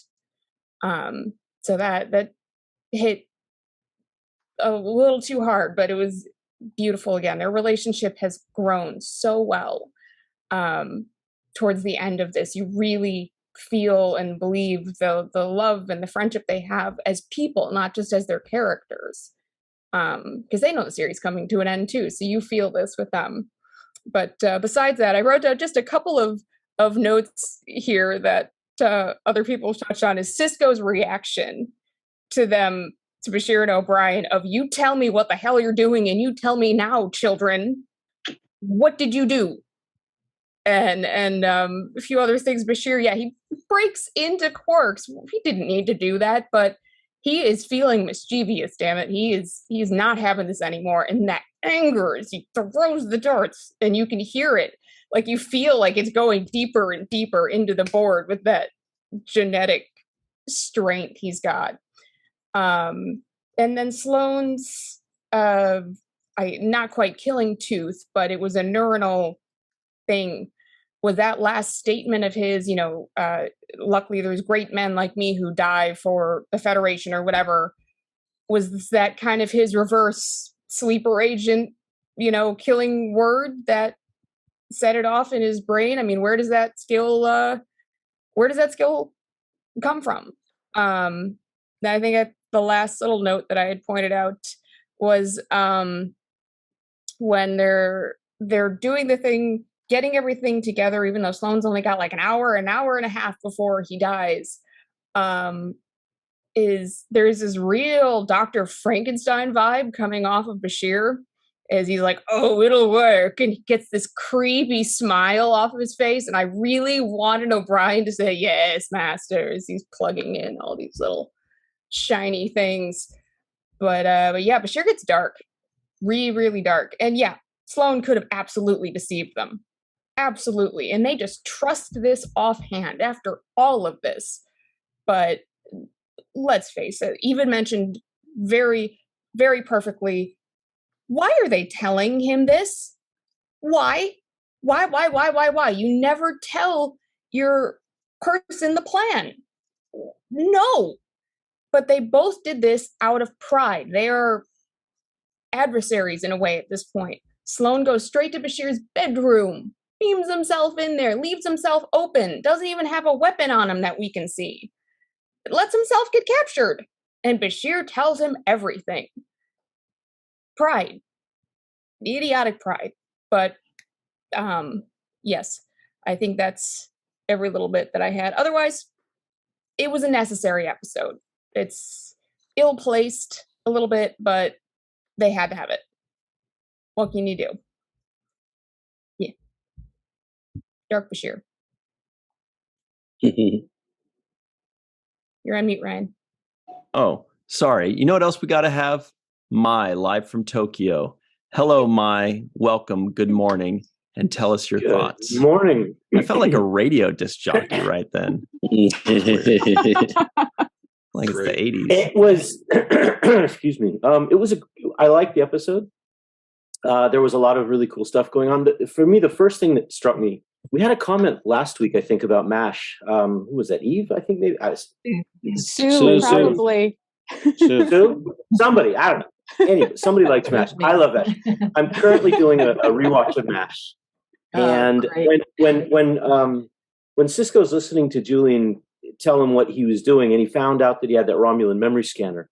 So that hit a little too hard, but it was beautiful. Again, their relationship has grown so well. Towards the end of this, you really feel and believe the love and the friendship they have as people, not just as their characters, because they know the series coming to an end too, so you feel this with them. But besides that, I wrote down just a couple of notes here that other people touched on. Is Sisko's reaction to them, to Bashir and O'Brien, of "you tell me what the hell you're doing, and you tell me now, children, what did you do?" And a few other things. Bashir, yeah, he breaks into Quark's. He didn't need to do that, but he is feeling mischievous, damn it. He is not having this anymore, and that angers. He throws the darts, and you can hear it. Like, you feel like it's going deeper and deeper into the board with that genetic strength he's got. And then Sloane's, not quite killing Tooth, but it was a neuronal thing, was that last statement of his, you know, luckily there's great men like me who die for the Federation or whatever. Was that kind of his reverse sleeper agent, you know, killing word that set it off in his brain? I mean, where does that skill come from? I think the last little note that I had pointed out was when they're doing the thing, getting everything together, even though Sloane's only got like an hour and a half before he dies, there's this real Dr. Frankenstein vibe coming off of Bashir, as he's like, "Oh, it'll work," and he gets this creepy smile off of his face, and I really wanted O'Brien to say, "Yes, master," as he's plugging in all these little shiny things. But yeah, Bashir gets dark, really dark. And yeah, Sloane could have absolutely deceived them. Absolutely. And they just trust this offhand after all of this. But let's face it, even mentioned very, very perfectly, why are they telling him this? Why? Why? You never tell your person the plan. No. But they both did this out of pride. They are adversaries in a way at this point. Sloane goes straight to Bashir's bedroom, beams himself in there, leaves himself open, doesn't even have a weapon on him that we can see. Lets himself get captured. And Bashir tells him everything. Pride. Idiotic pride. But, yes, I think that's every little bit that I had. Otherwise, it was a necessary episode. It's ill-placed a little bit, but they had to have it. What can you do? Yeah. Dark Bashir. You're on mute, Ryan. Oh, sorry. You know what else we got to have? My Live from Tokyo. Hello, Mai. Welcome. Good morning. And tell us your thoughts. Good morning. I felt like a radio disc jockey right then. Like it's the 80s. It was, excuse me. I liked the episode. There was a lot of really cool stuff going on. For me, the first thing that struck me, we had a comment last week, I think, about MASH. Who was that? Eve, I think, maybe. Sue, probably. Sue? Somebody, I don't know. Anyway, somebody likes MASH. I love MASH. I'm currently doing a rewatch of MASH. And when Sisko's listening to Julian tell him what he was doing, and he found out that he had that Romulan memory scanner,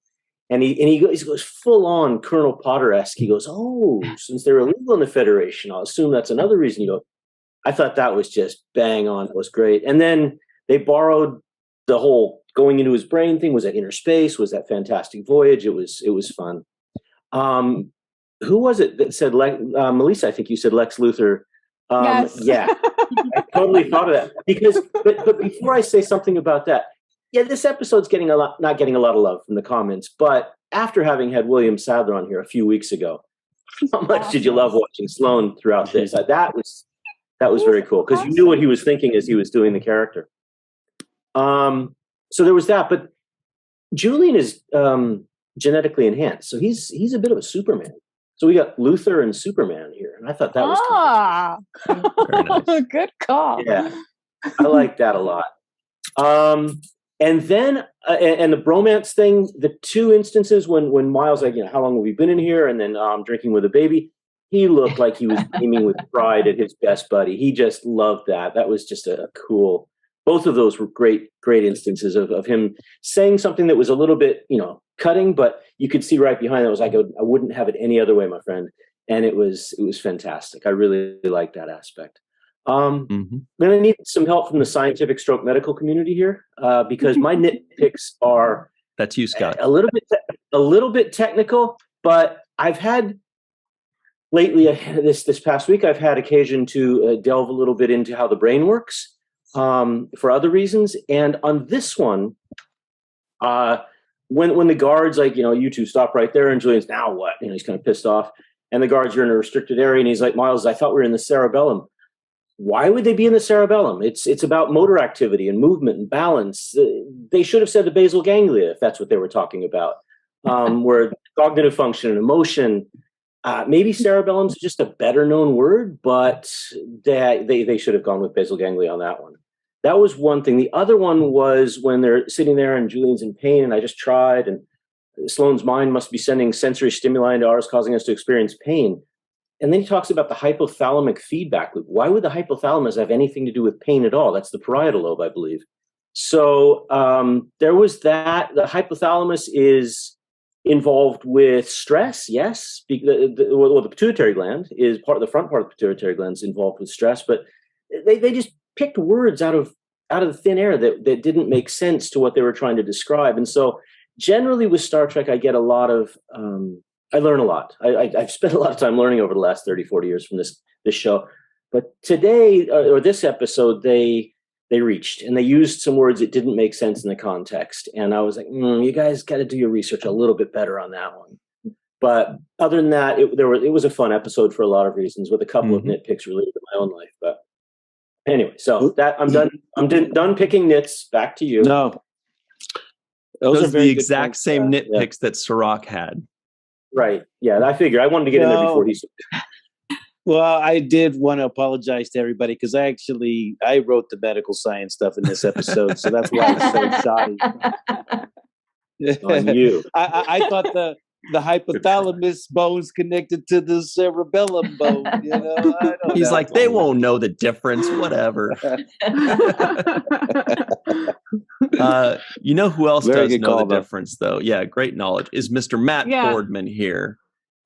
and he goes full on Colonel Potter-esque. He goes, "Oh, since they're illegal in the Federation, I'll assume that's another reason you go." I thought that was just bang on. It was great. And then they borrowed the whole going into his brain thing. Was that inner space? Was that fantastic voyage? It was fun. Who was it that said Melissa? I think you said Lex Luthor. Yes. Yeah, I totally thought of that because. But before I say something about that, yeah, this episode's not getting a lot of love from the comments. But after having had William Sadler on here a few weeks ago, how much did you love watching Sloan throughout this? That was very cool because you knew what he was thinking as he was doing the character. So there was that, but Julian is genetically enhanced, so he's a bit of a Superman. So we got Luthor and Superman here, and I thought that was nice. Good call. Yeah, I like that a lot. And then and the bromance thing, the two instances when Miles like, how long have we been in here, and then drinking with a baby, he looked like he was beaming with pride at his best buddy. He just loved that. That was just a cool. Both of those were great instances of him saying something that was a little bit, cutting, but you could see right behind it was like, I wouldn't have it any other way, my friend. And it was fantastic. I really liked that aspect. Then I need some help from the scientific stroke medical community here because my nitpicks are that's you, Scott. A little bit technical, but I've had lately this past week I've had occasion to delve a little bit into how the brain works. For other reasons, and on this one, when the guards like, you two stop right there, and Julian's now what? He's kind of pissed off, and the guards are in a restricted area, and he's like, Miles, I thought we were in the cerebellum. Why would they be in the cerebellum? It's about motor activity and movement and balance. They should have said the basal ganglia if that's what they were talking about, where cognitive function and emotion. Maybe cerebellum's just a better known word, but they should have gone with basal ganglia on that one. That was one thing. The other one was when they're sitting there and Julian's in pain, and I just tried, and Sloane's mind must be sending sensory stimuli into ours, causing us to experience pain. And then he talks about the hypothalamic feedback loop. Why would the hypothalamus have anything to do with pain at all? That's the parietal lobe, I believe. So there was that. The hypothalamus is involved with stress, yes. The pituitary gland is the front part of the pituitary gland is involved with stress, but they just picked words out of the thin air that didn't make sense to what they were trying to describe. And so generally with Star Trek, I get a lot of, I learn a lot. I've spent a lot of time learning over the last 30, 40 years from this show. But today, or this episode, they reached and they used some words that didn't make sense in the context. And I was like, you guys got to do your research a little bit better on that one. But other than that, it was a fun episode for a lot of reasons with a couple of nitpicks related to my own life. But anyway, so that I'm done. I'm done picking nits. Back to you. No, those are the exact same nitpicks that Cirroc had. Right. Yeah, I figured I wanted to get in there before he. Well, I did want to apologize to everybody because I wrote the medical science stuff in this episode, so that's why it's so shoddy. On you. I thought the hypothalamus bone's connected to the cerebellum bone. He's like, they won't know the difference. Whatever. Who else does know the difference, though? Yeah, great knowledge. Is Mr. Matt Boardman here,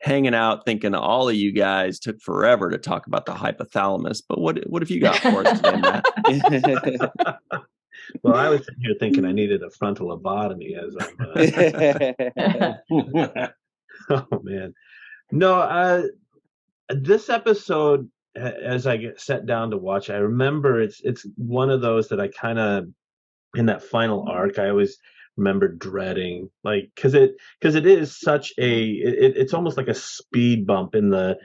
hanging out, thinking all of you guys took forever to talk about the hypothalamus. But what have you got for us today, Matt? Well, I was sitting here thinking I needed a frontal lobotomy as I'm. Oh man, no. This episode, as I get set down to watch, I remember it's one of those that I kind of in that final arc. I was remember dreading, like because it is such it's almost like a speed bump in the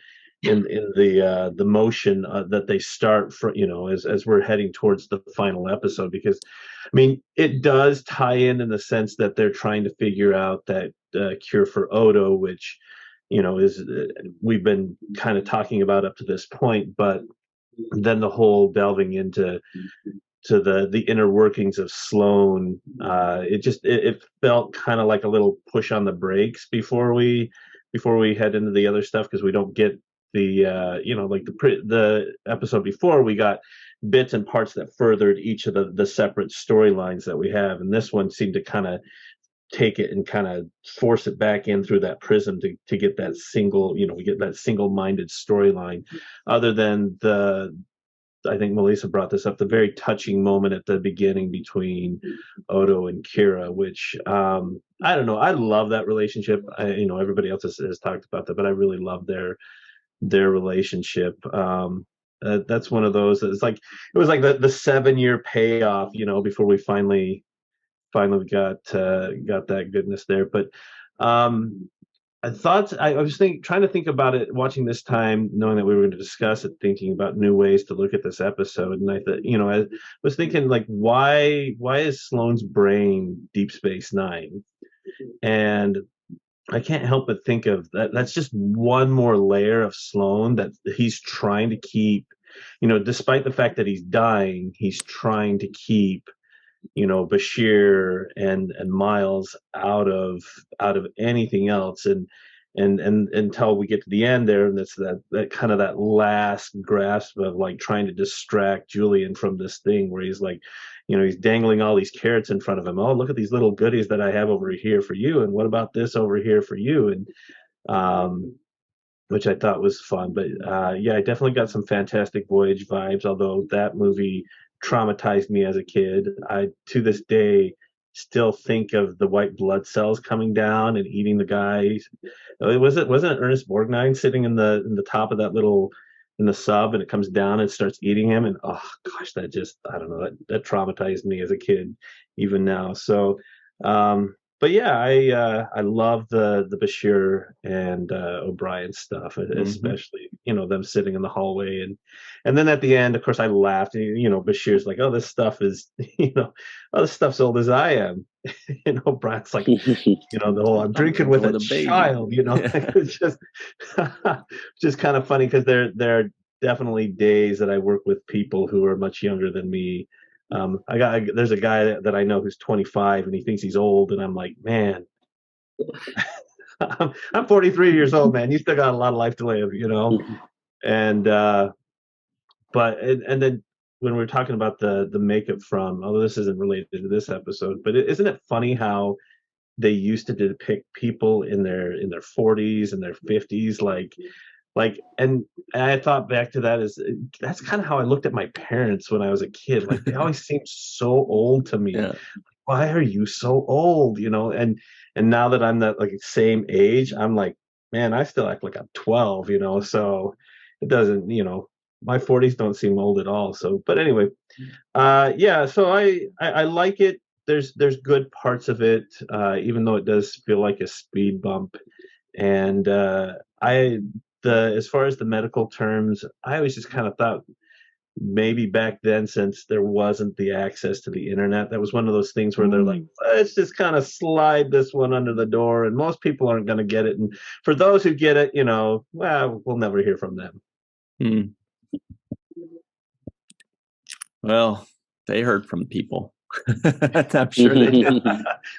motion that they start for, as we're heading towards the final episode, because I mean it does tie in the sense that they're trying to figure out that cure for Odo, which is we've been kind of talking about up to this point, but then the whole delving into the inner workings of Sloan, it felt kind of like a little push on the brakes before we head into the other stuff, because we don't get the the episode before, we got bits and parts that furthered each of the separate storylines that we have, and this one seemed to kind of take it and kind of force it back in through that prism to get that single, we get that single-minded storyline, other than I think Melissa brought this up, the very touching moment at the beginning between Odo and Kira, which I don't know, I love that relationship. Everybody else has talked about that, but I really love their relationship. That's one of those that's like, it was like the 7-year payoff, before we finally got that goodness there. But I was trying to think about it, watching this time, knowing that we were going to discuss it, thinking about new ways to look at this episode. And I thought, I was thinking, like, why is Sloan's brain Deep Space Nine? And I can't help but think of that. That's just one more layer of Sloan that he's trying to keep, despite the fact that he's dying, he's trying to keep, Bashir and Miles out of anything else, and until we get to the end there, and that's that kind of that last grasp of like trying to distract Julian from this thing where he's like, he's dangling all these carrots in front of him. Oh, look at these little goodies that I have over here for you, and what about this over here for you? And which I thought was fun. But yeah, I definitely got some Fantastic Voyage vibes, although that movie traumatized me as a kid. I, to this day, still think of the white blood cells coming down and eating the guy. Wasn't Ernest Borgnine sitting in the top of that in the sub, and it comes down and starts eating him, and oh gosh, that just, I don't know, that traumatized me as a kid, even now. So but yeah, I love the Bashir and O'Brien stuff, especially them sitting in the hallway, and then at the end, of course, I laughed. Bashir's like, "Oh, this stuff is, this stuff's old as I am." O'Brien's like, the whole "I'm drinking with a child," It's just kind of funny, because there are definitely days that I work with people who are much younger than me. There's a guy that I know who's 25 and he thinks he's old, and I'm like, man, I'm 43 years old, man. You still got a lot of life to live, And and then when we're talking about the makeup from, although this isn't related to this episode, but isn't it funny how they used to depict people in their 40s and their 50s, and I thought back to that's kind of how I looked at my parents when I was a kid. Like, they always seemed so old to me. Yeah. Why are you so old? And now that I'm that like same age, I'm like, man, I still act like I'm 12. So it doesn't, my 40s don't seem old at all. So, but anyway, yeah. So I like it. There's good parts of it, even though it does feel like a speed bump. And as far as the medical terms, I always just kind of thought maybe back then, since there wasn't the access to the internet, that was one of those things where they're like, let's just kind of slide this one under the door, and most people aren't going to get it. And for those who get it, well, we'll never hear from them. Well, they heard from people. I'm sure they did.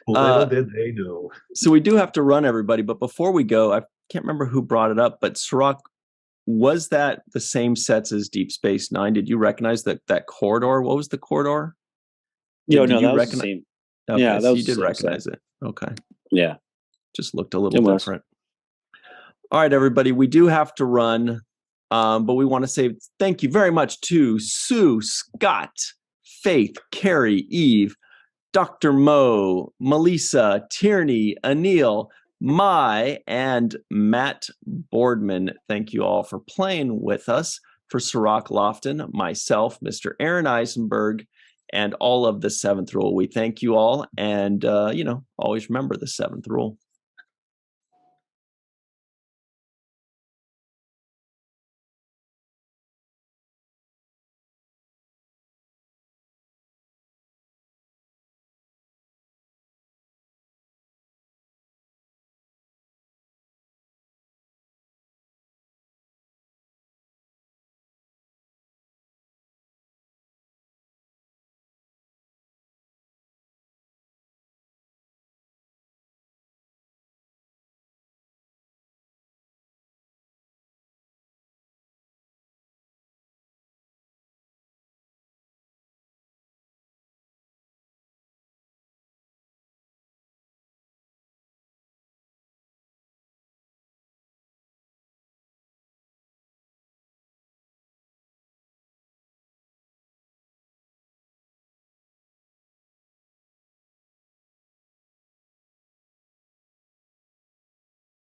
Little did they know. So we do have to run, everybody. But before we go, I can't remember who brought it up, but Cirroc, was that the same sets as Deep Space Nine? Did you recognize that corridor? What was the corridor? No, that was the same. Okay, yeah, so you did recognize it. Okay. Yeah. Just looked a little different. All right, everybody. We do have to run, but we want to say thank you very much to Sue, Scott, Faith, Carrie, Eve, Dr. Mo, Melissa, Tierney, Anil, Mai, and Matt Boardman. Thank you all for playing with us. For Cirroc Lofton, myself, Mr. Aaron Eisenberg, and all of the seventh rule. We thank you all, and always remember the seventh rule.